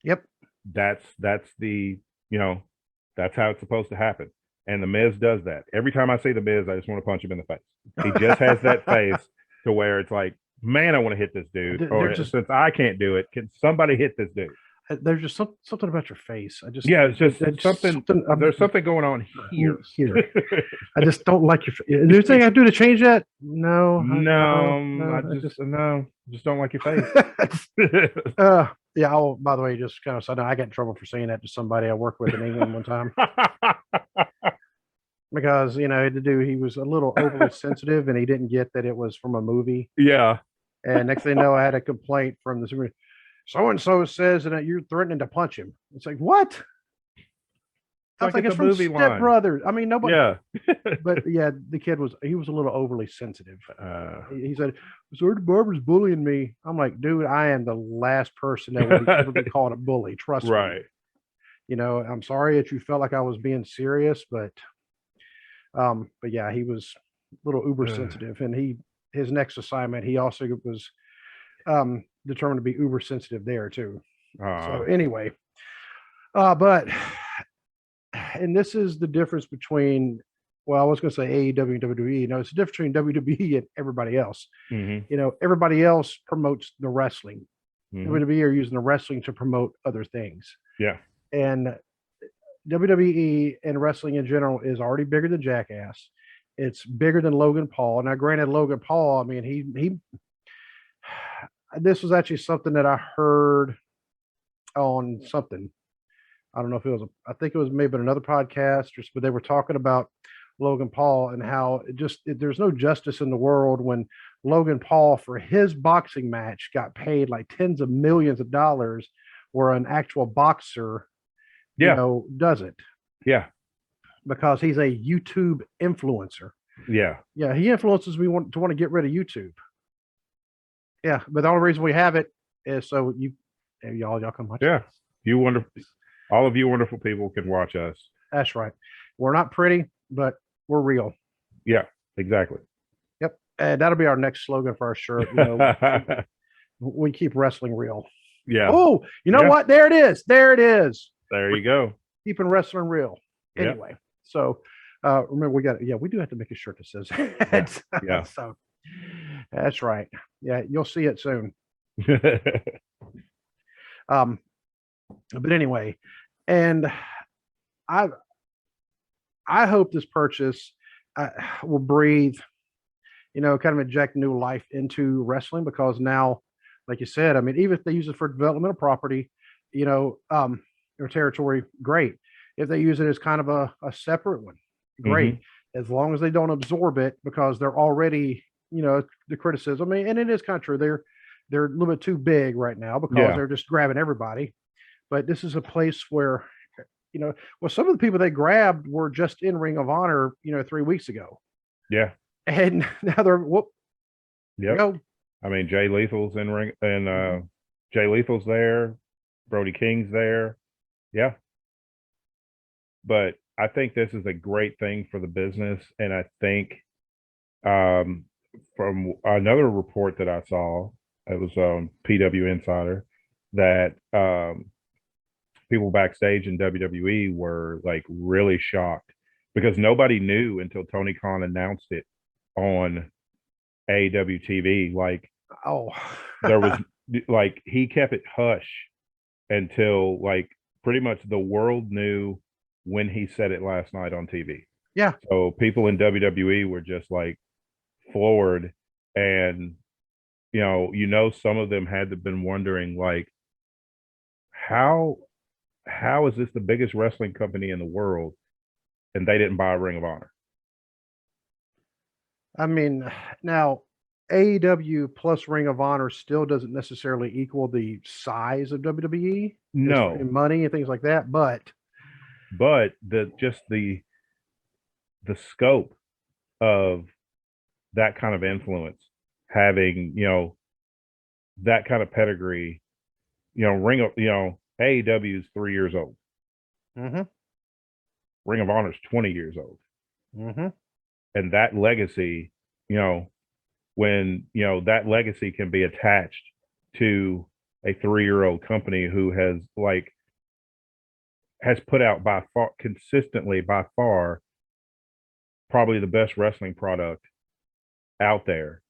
Yep. That's the, you know, that's how it's supposed to happen. And the Miz does that. Every time I see the Miz, I just want to punch him in the face. He just has that face to where it's like, man, I want to hit this dude. Or since I can't do it, can somebody hit this dude? There's just something about your face. It's just something. There's something going on here. I just don't like your face. Is there anything I do to change that? No. Just don't like your face. Yeah. Oh, by the way, just kind of side note, I got in trouble for saying that to somebody I worked with in England one time. Because, you know, the dude, he was a little overly sensitive, and he didn't get that it was from a movie. Yeah. And next thing you know, I had a complaint from the super. So-and-so says that you're threatening to punch him. It's like, what? I was like, it's from Step Brothers. I mean, nobody. Yeah. But yeah, the kid was a little overly sensitive. He said, "Sir, the barber's bullying me." I'm like, dude, I am the last person that would ever be called a bully. Trust me. Right. You know, I'm sorry that you felt like I was being serious, but yeah, he was a little uber sensitive, and his next assignment, he also was determined to be uber sensitive there too. So anyway, but and this is the difference between, well, I was going to say AEW and WWE. No, it's the difference between WWE and everybody else. You know, everybody else promotes the wrestling. WWE are using the wrestling to promote other things. Yeah. And WWE and wrestling in general is already bigger than Jackass. It's bigger than Logan Paul. Now, granted, Logan Paul, I mean, he this was actually something that I heard on something. I don't know if it was, I think it was maybe another podcast, but they were talking about Logan Paul and how there's no justice in the world when Logan Paul, for his boxing match, got paid like tens of millions of dollars, where an actual boxer, you know, doesn't. Yeah. Because he's a YouTube influencer. Yeah. Yeah. He influences me to want to get rid of YouTube. Yeah. But the only reason we have it is so y'all come watch. Yeah. You wonderful. All of you wonderful people can watch us. That's right. We're not pretty, but we're real. Yeah, exactly. Yep. And that'll be our next slogan for our shirt. You know, we keep wrestling real. Yeah. Oh, you know what? There it is. There it is. There you go. Keeping wrestling real. Anyway, so remember, we do have to make a shirt that says that. Yeah. So that's right. Yeah, you'll see it soon. But anyway, and I hope this purchase will breathe, you know, kind of inject new life into wrestling, because now, like you said, I mean, even if they use it for developmental property, you know, or territory, great. If they use it as kind of a separate one, great. As long as they don't absorb it, because they're already, you know, the criticism. I mean, and it is kind of true. They're a little bit too big right now, because they're just grabbing everybody. But this is a place where, you know, well, some of the people they grabbed were just in Ring of Honor, you know, 3 weeks ago. Yeah. And now they're Yeah. I mean, Jay Lethal's in ring, and Jay Lethal's there, Brody King's there. Yeah. But I think this is a great thing for the business. And I think from another report that I saw, it was PW Insider, that people backstage in WWE were like really shocked because nobody knew until Tony Khan announced it on AEW TV. Like, oh, there was like, he kept it hush until like pretty much the world knew when he said it last night on TV. yeah. So people in WWE were just like floored, and some of them had to been wondering like, how is this the biggest wrestling company in the world and they didn't buy a Ring of Honor? I mean, now AEW plus Ring of Honor still doesn't necessarily equal the size of WWE, No, in money and things like that, but the scope of that kind of influence, having that kind of pedigree, AEW is 3 years old. mm-hmm. Ring of Honor is 20 years old. Mm-hmm. And that legacy, when that legacy can be attached to a 3-year-old company who has put out by far probably the best wrestling product out there,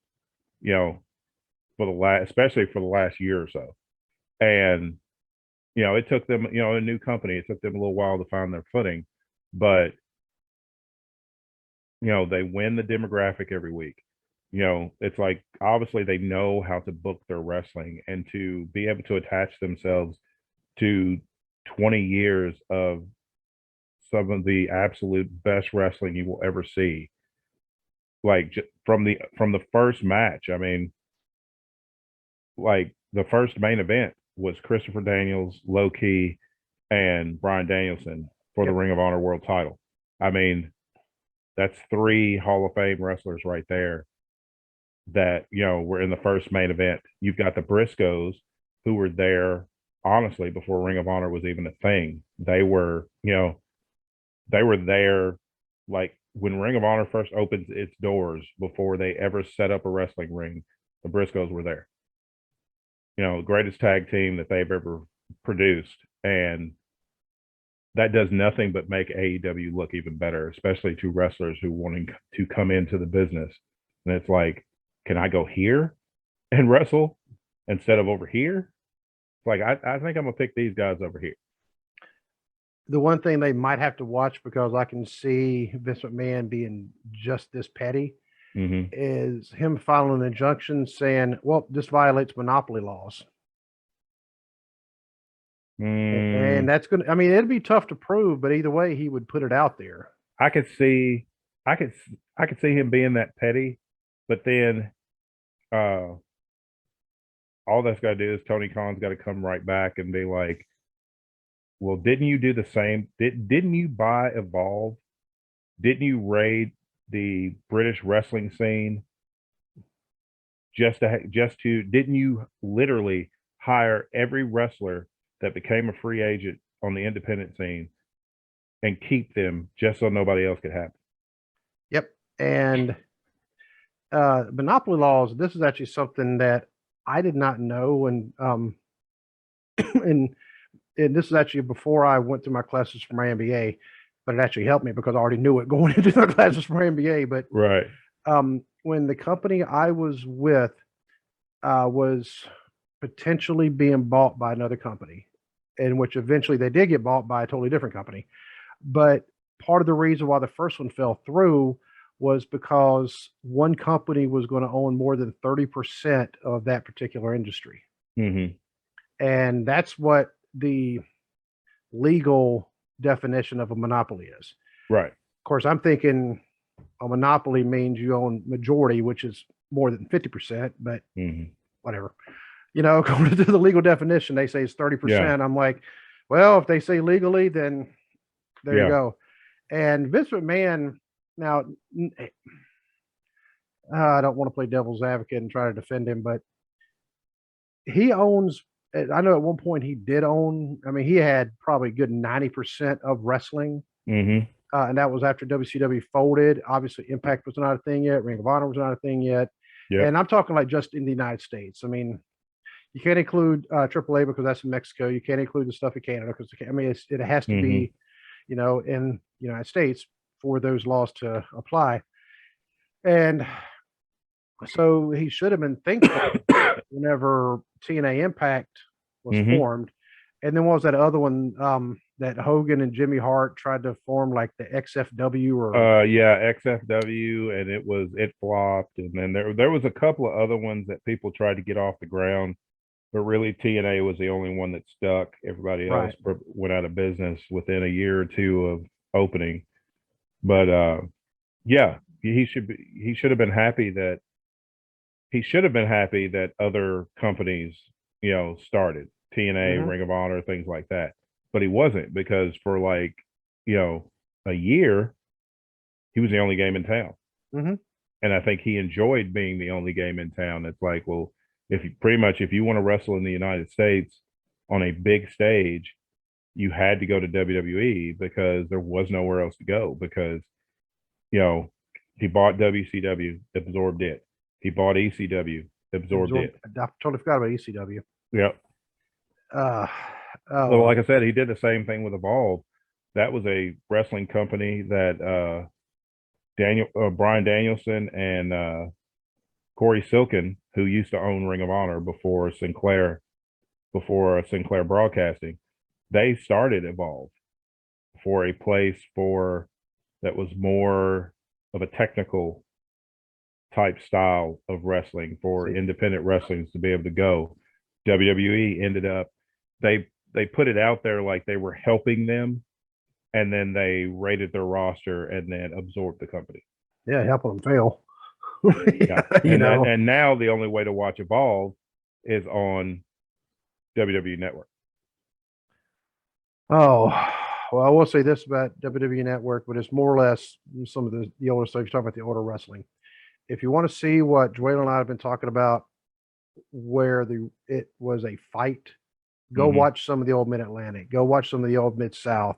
especially for the last year or so. And it took them, a new company, it took them a little while to find their footing, but they win the demographic every week. It's like, obviously they know how to book their wrestling, and to be able to attach themselves to 20 years of some of the absolute best wrestling you will ever see. Like, from the first match, I mean, like, the first main event was Christopher Daniels, Low Ki, and Bryan Danielson for the Ring of Honor World Title. I mean, that's 3 Hall of Fame wrestlers right there that were in the first main event. You've got the Briscoes, who were there honestly before Ring of Honor was even a thing. They were there like when Ring of Honor first opened its doors, before they ever set up a wrestling ring. The Briscoes were there. Greatest tag team that they've ever produced, and that does nothing but make AEW look even better, especially to wrestlers who wanting to come into the business. And it's like, can I go here and wrestle instead of over here? Like, I think I'm gonna pick these guys over here. The one thing they might have to watch, because I can see Vince McMahon being just this petty, is him filing an injunction saying, well, this violates monopoly laws. And that's going to, I mean, it'd be tough to prove, but either way, he would put it out there. I could see him being that petty, but then all that's got to do is Tony Khan's got to come right back and be like, well, didn't you do the same? Didn't you buy Evolve? Didn't you raid the British wrestling scene didn't you literally hire every wrestler that became a free agent on the independent scene and keep them just so nobody else could have it? Yep. And monopoly laws, this is actually something that I did not know. And and this is actually before I went through my classes for my MBA, but it actually helped me because I already knew it going into my classes for my MBA. But right. When the company I was with was potentially being bought by another company, in which eventually they did get bought by a totally different company. But part of the reason why the first one fell through was because one company was going to own more than 30% of that particular industry. And that's what the legal definition of a monopoly is. Right. Of course, I'm thinking a monopoly means you own majority, which is more than 50%, but whatever. According to the legal definition, they say it's 30%. Yeah. I'm like, well, if they say legally, then there you go. And Vince McMahon, now, I don't want to play devil's advocate and try to defend him, but he owns, I know at one point he did own, I mean, he had probably a good 90% of wrestling. And that was after WCW folded. Obviously, Impact was not a thing yet. Ring of Honor was not a thing yet. Yep. And I'm talking like just in the United States. I mean, you can't include AAA because that's in Mexico. You can't include the stuff in Canada because, I mean, it has to be, in the United States for those laws to apply. And so he should have been thankful whenever TNA Impact was formed. And then what was that other one that Hogan and Jimmy Hart tried to form, like the XFW or XFW, and it flopped. And then there was a couple of other ones that people tried to get off the ground, but really TNA was the only one that stuck. Everybody else went out of business within a year or two of opening. But he should have been happy that other companies, started TNA, Ring of Honor, things like that. But he wasn't, because for like, a year, he was the only game in town. And I think he enjoyed being the only game in town. It's like, well, if you want to wrestle in the United States on a big stage, you had to go to WWE because there was nowhere else to go, because, he bought WCW, absorbed it. He bought ECW, absorbed it. I totally forgot about ECW. Yep. Well, like I said, he did the same thing with Evolve. That was a wrestling company that Brian Danielson and Corey Silkin, who used to own Ring of Honor before Sinclair Broadcasting, they started Evolve for a place that was more of a technical type style of wrestling for independent wrestlings to be able to go. WWE ended up, they put it out there like they were helping them, and then they rated their roster and then absorbed the company. Yeah, helping them fail. And now the only way to watch Evolve is on WWE Network. Oh, well, I will say this about WWE Network, but it's more or less some of the older stuff. You're talking about the older wrestling. If you want to see what Dwayne and I have been talking about, where it was a fight, go watch some of the old Mid-Atlantic. Go watch some of the old Mid-South.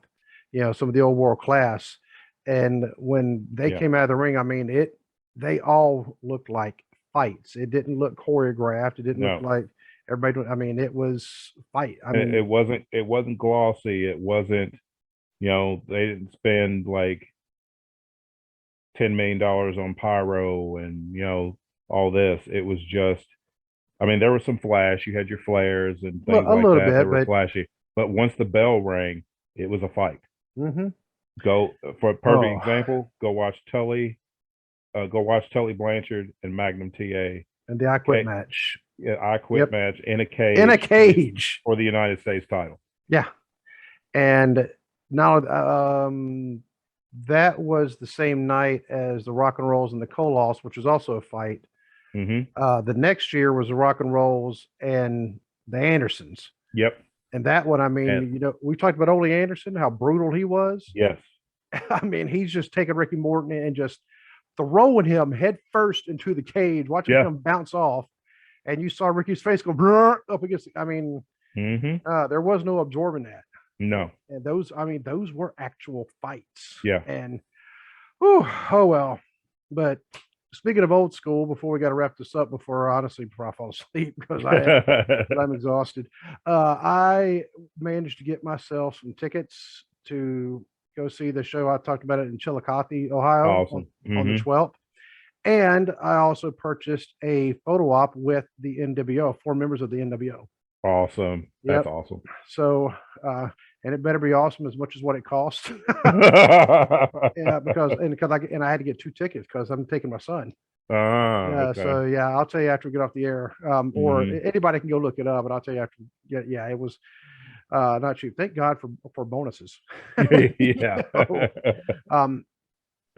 Some of the old World Class. And when they came out of the ring, I mean, they all looked like fights. It didn't look choreographed. It didn't look like everybody. I mean, it was fight. I mean, it wasn't glossy. It wasn't. They didn't spend like $10 million on pyro and all this. It was just. I mean, there was some flash. You had your flares and things like that. They were flashy. But once the bell rang, it was a fight. Go for a perfect example. Go watch Tully. Go watch Tully Blanchard and Magnum TA. And the I Quit match. Yeah, I Quit match in a cage. In a cage for the United States title. Yeah, and now that was the same night as the Rock and Rolls and the Koloss, which was also a fight. The next year was the Rock and Rolls and the Andersons. Yep. And that one, I mean, we talked about Ole Anderson, how brutal he was. Yes. I mean, he's just taking Ricky Morton and just throwing him head first into the cage, watching him bounce off. And you saw Ricky's face go up against. I mean, there was no absorbing that. No. And those were actual fights. Yeah. And oh well. But speaking of old school, before we got to wrap this up, before I fall asleep because I'm exhausted. I managed to get myself some tickets to go see the show. I talked about it in Chillicothe, Ohio, on the 12th. And I also purchased a photo op with the NWO, 4 members of the NWO. Awesome. That's awesome. So, and it better be awesome as much as what it costs. Yeah, because I had to get 2 tickets because I'm taking my son. Okay. So yeah, I'll tell you after we get off the air, or anybody can go look it up, but I'll tell you after. Yeah, it was not cheap. Thank God for bonuses. Yeah.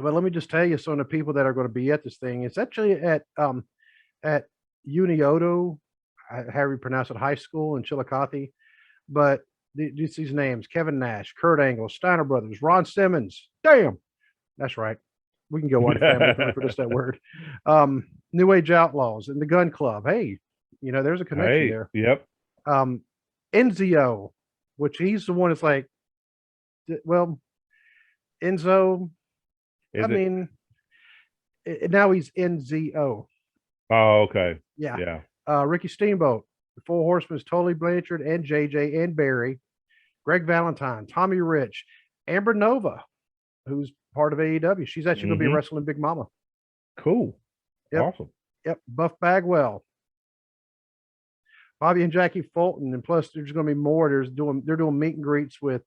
But let me just tell you, some of the people that are going to be at this thing, it's actually at Unioto, however you pronounce it, high school in Chillicothe. But these names: Kevin Nash, Kurt Angle, Steiner Brothers, Ron Simmons. Damn, that's right. We can go on family for just that word. New Age Outlaws and the Gun Club. Hey, there's a connection there. Yep. Enzio, which he's the one that's like, well, Enzo. Now he's NZO. Oh, okay. Yeah. Ricky Steamboat, the Four Horsemen, Tully Blanchard and JJ and Barry, Greg Valentine, Tommy Rich, Amber Nova, who's part of AEW. She's actually going to be wrestling Big Mama. Cool. Yep. Awesome. Yep. Buff Bagwell, Bobby and Jackie Fulton, and plus there's going to be more. They're doing meet and greets with.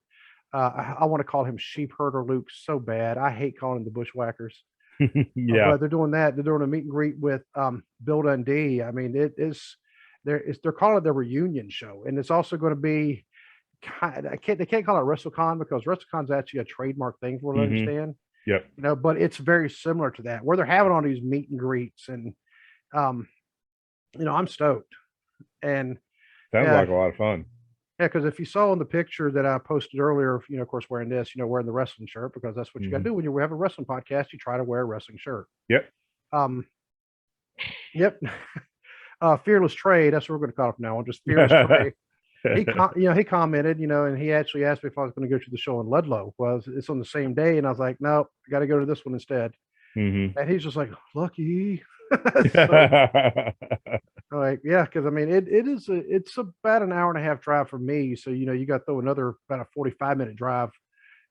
I want to call him Sheep Herder Luke so bad. I hate calling them the Bushwhackers. Yeah. But they're doing that. They're doing a meet and greet with Bill Dundee. I mean, they're calling it the reunion show, and it's also going to be. They can't call it WrestleCon because WrestleCon is actually a trademark thing, for what I understand. Yep. You know, but it's very similar to that, where they're having all these meet and greets, and you know, I'm stoked. And sounds like a lot of fun. Yeah, because if you saw in the picture that I posted earlier, you know, of course, wearing this, you know, wearing the wrestling shirt, because that's what you got to do when you have a wrestling podcast. You try to wear a wrestling shirt. Yep. Yep. Fearless Trade. That's what we're going to call it from now on. Just Fearless Trade. He commented, you know, and he actually asked me if I was going to go to the show in Ludlow. Well, it's on the same day, and I was like, no, I got to go to this one instead. And he's just like, lucky. Like, yeah, because I mean, it's about an hour and a half drive for me. So, you know, you got to throw another about a 45-minute drive,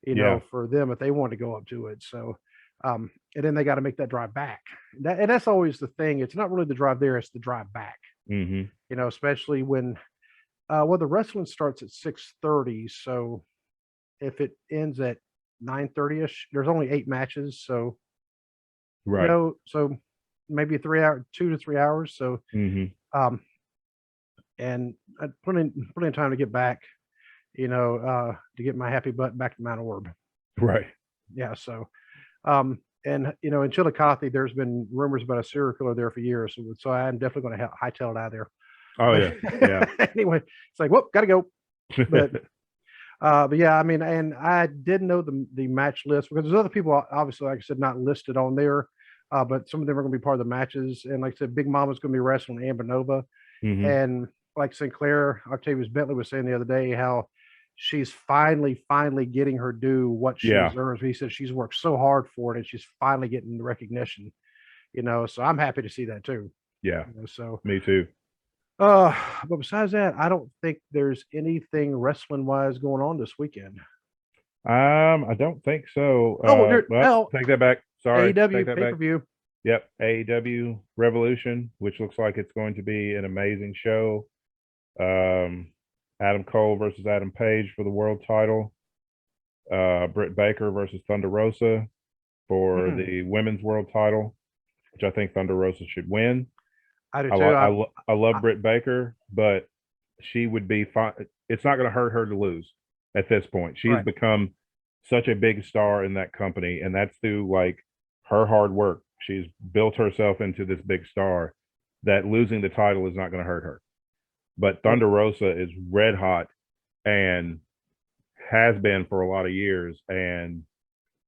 you know, for them if they want to go up to it. So, and then they got to make that drive back. And that's always the thing. It's not really the drive there; it's the drive back. You know, especially when, well, the wrestling starts at 6:30. So, if it ends at 9:30ish, there's only 8 matches. So, right. You know, so maybe 2 to 3 hours. So, and plenty of time to get back, you know, to get my happy butt back to Mount Orb. Right. Yeah. So, and you know, in Chillicothe, there's been rumors about a serial killer there for years. So I'm definitely going to hightail it out of there. Oh yeah. Yeah. Anyway, it's like, whoop, got to go. But yeah, I mean, and I didn't know the match list because there's other people, obviously, like I said, not listed on there. But some of them are going to be part of the matches. And like I said, Big Mama's going to be wrestling Amber Nova. And like Sinclair, Octavius Bentley was saying the other day how she's finally getting her due, what she deserves. He said she's worked so hard for it and she's finally getting the recognition, you know, so I'm happy to see that too. Yeah. You know, so me too. But besides that, I don't think there's anything wrestling wise going on this weekend. I don't think so. Take that back. Sorry. AEW pay-per-view. Yep. AEW Revolution, which looks like it's going to be an amazing show. Adam Cole versus Adam Page for the world title. Britt Baker versus Thunder Rosa for the women's world title, which I think Thunder Rosa should win. I do too. I love Britt Baker, but she would be fine. It's not going to hurt her to lose at this point. She's become such a big star in that company, and that's through like her hard work. She's built herself into this big star that losing the title is not going to hurt her. But Thunder Rosa is red hot and has been for a lot of years, and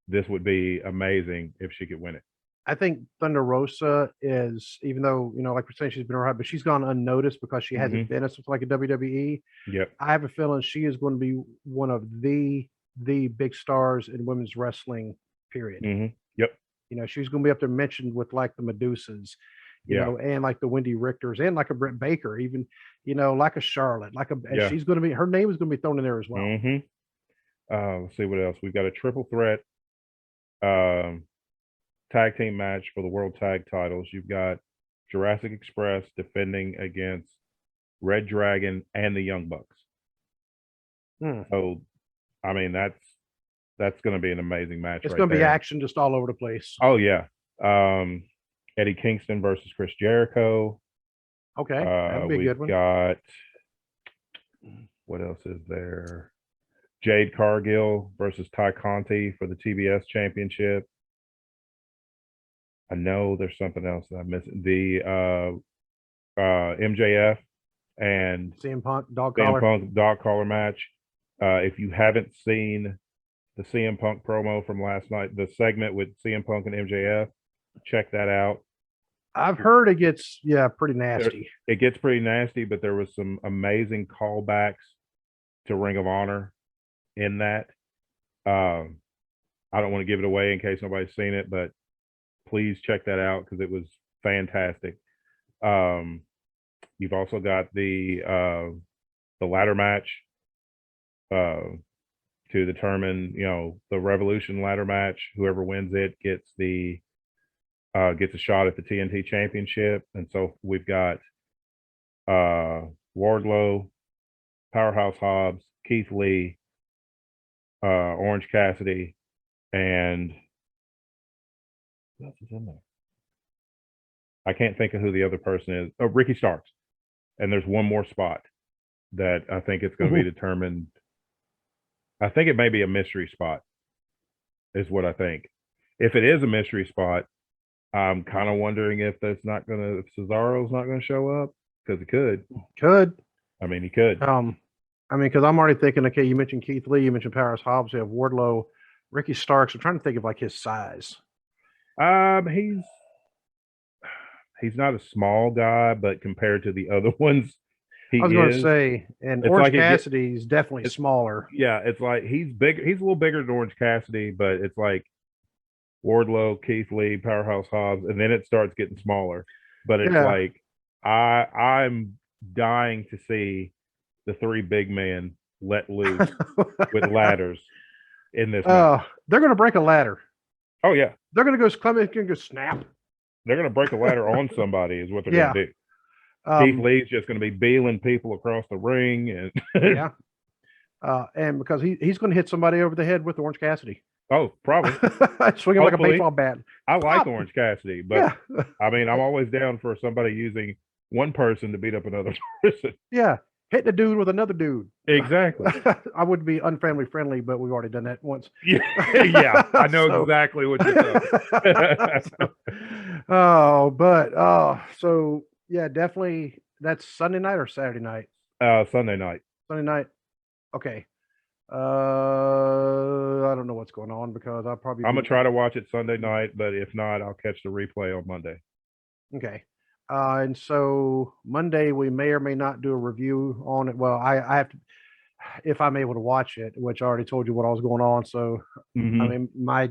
this would be amazing if she could win it. I think Thunder Rosa is, even though, you know, like we're saying, she's been all right, but she's gone unnoticed because she hasn't been as like a WWE. Yep. I have a feeling she is going to be one of the big stars in women's wrestling, period. Yep. You know, she's going to be up there mentioned with like the Medusas, you know, and like the Wendy Richters and like a Britt Baker, even, you know, like a Charlotte, like she's going to be, her name is going to be thrown in there as well. Let's see what else. We've got a triple threat tag team match for the world tag titles. You've got Jurassic Express defending against Red Dragon and the Young Bucks. So, I mean, that's going to be an amazing match. It's going to be action just all over the place. Oh yeah. Eddie Kingston versus Chris Jericho. Okay, that'd be a good one. Got, what else is there? Jade Cargill versus Ty Conti for the TBS Championship. I know there's something else that I'm missing. The MJF and CM Punk dog collar match. If you haven't seen the CM Punk promo from last night, the segment with CM Punk and MJF, check that out. I've heard it gets pretty nasty. It gets pretty nasty, but there was some amazing callbacks to Ring of Honor in that. I don't want to give it away in case nobody's seen it, but please check that out because it was fantastic. You've also got the ladder match, to determine, the Revolution ladder match. Whoever wins it gets a shot at the TNT Championship. And so we've got Wardlow, Powerhouse Hobbs, Keith Lee, Orange Cassidy, and who else is in there? I can't think of who the other person is. Oh, Ricky Starks. And there's one more spot that I think it's going to be determined. I think it may be a mystery spot, is what I think. If it is a mystery spot, I'm kind of wondering if Cesaro's not going to show up, because he could. I mean, he could. Because I'm already thinking, okay, you mentioned Keith Lee, you mentioned Powerhouse Hobbs, you have Wardlow, Ricky Starks. I'm trying to think of like his size. He's not a small guy, but compared to the other ones, I was going to say, and Orange Cassidy's definitely smaller. Yeah, it's like he's big. He's a little bigger than Orange Cassidy, but it's like Wardlow, Keith Lee, Powerhouse Hobbs, and then it starts getting smaller. But it's like I'm dying to see the three big men let loose with ladders in this match. They're going to break a ladder. Oh yeah, they're going to go snap. They're going to break a ladder on somebody, is what they're going to do. Keith Lee's just going to be beeling people across the ring, and and because he's going to hit somebody over the head with Orange Cassidy. Oh, probably swinging like a baseball bat. I like Orange Cassidy, but I mean, I'm always down for somebody using one person to beat up another person. Yeah, hitting a dude with another dude. Exactly. I would be unfamily friendly, but we've already done that once. Yeah, I know exactly what you're saying. So yeah, definitely. That's Sunday night or Saturday night? Sunday night. Sunday night. Okay. I don't know what's going on because I'm gonna try to watch it Sunday night, but if not, I'll catch the replay on Monday. Okay. And so Monday we may or may not do a review on it. Well, I have to, if I'm able to watch it, which I already told you what I was going on. So I mean, my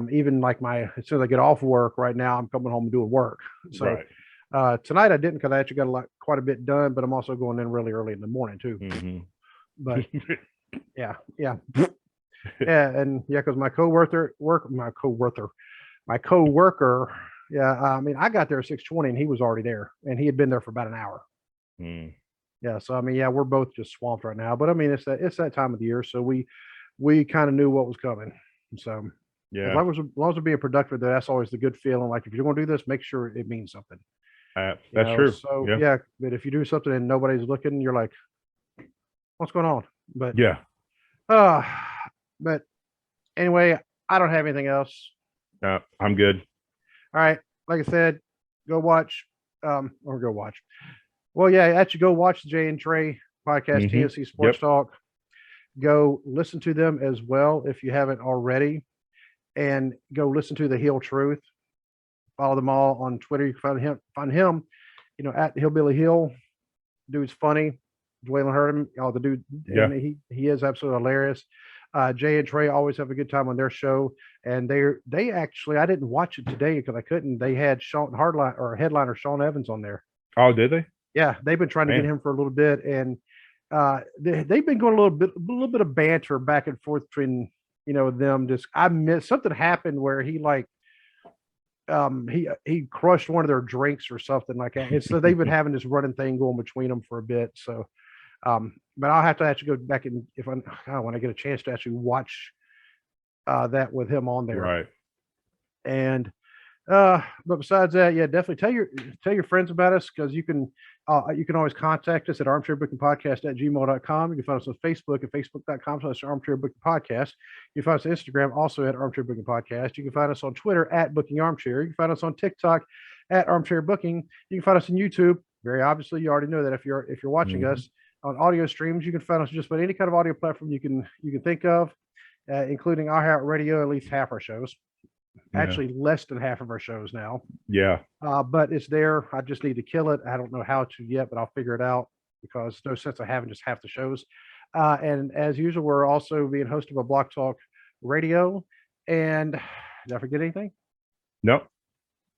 even like as soon as I get off work right now, I'm coming home and doing work. So tonight I didn't, because I actually got quite a bit done, but I'm also going in really early in the morning too. But yeah, and because my coworker, I mean, I got there at 6:20 and he was already there, and he had been there for about an hour. Yeah, so I mean, we're both just swamped right now, but I mean, it's that time of the year, so we kind of knew what was coming. So as long as we're being productive, that's always the good feeling. Like, if you're going to do this, make sure it means something. That's true. So but if you do something and nobody's looking, you're like, what's going on? But but anyway, I don't have anything else. I'm good. All right, like I said, go watch. Well, actually, go watch the Jay and Trey podcast, TNC Sports Talk. Go listen to them as well if you haven't already, and go listen to the Heel Truth. Follow them all on Twitter. You can find him, at Hillbilly Hill. Dude's funny. Dwayne heard him. The dude, he is absolutely hilarious. Jay and Trey always have a good time on their show, and they actually, I didn't watch it today because I couldn't. They had headliner Sean Evans on there. Oh, did they? Yeah, they've been trying to get him for a little bit, and they've been going a little bit of banter back and forth between them. Something happened where he he crushed one of their drinks or something like that, and so they've been having this running thing going between them for a bit. So. But I'll have to actually go back and when I get a chance to actually watch that with him on there. Right. And but besides that, definitely tell your friends about us, because you can always contact us at armchairbookingpodcast@gmail.com. You can find us on Facebook at facebook.com/armchairbookingpodcast. You can find us on Instagram also at armchairbookingpodcast. You can find us on Twitter at bookingarmchair. You can find us on TikTok at armchairbooking. You can find us on YouTube. Very obviously, you already know that if you're watching us on audio streams. You can find us just about any kind of audio platform you can think of, including iHeartRadio, at least half our shows. Actually, less than half of our shows now. Yeah. But it's there. I just need to kill it. I don't know how to yet, but I'll figure it out, because no sense of having just half the shows. And as usual, we're also being hosted by Block Talk Radio. And did I forget anything? Nope. All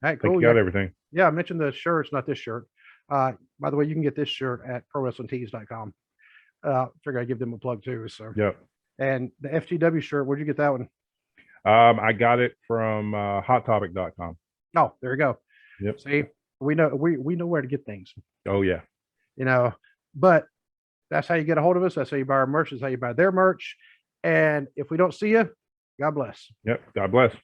right, cool. You got everything. Yeah, I mentioned the shirts, not this shirt. By the way, you can get this shirt at prowrestlingtees.com. Figure I'd give them a plug too. So yep. And the FTW shirt, where'd you get that one? I got it from hottopic.com. Oh, there you go. Yep. See, we know where to get things. Oh yeah. But that's how you get a hold of us. That's how you buy our merch. That's how you buy their merch. And if we don't see you, God bless. Yep. God bless.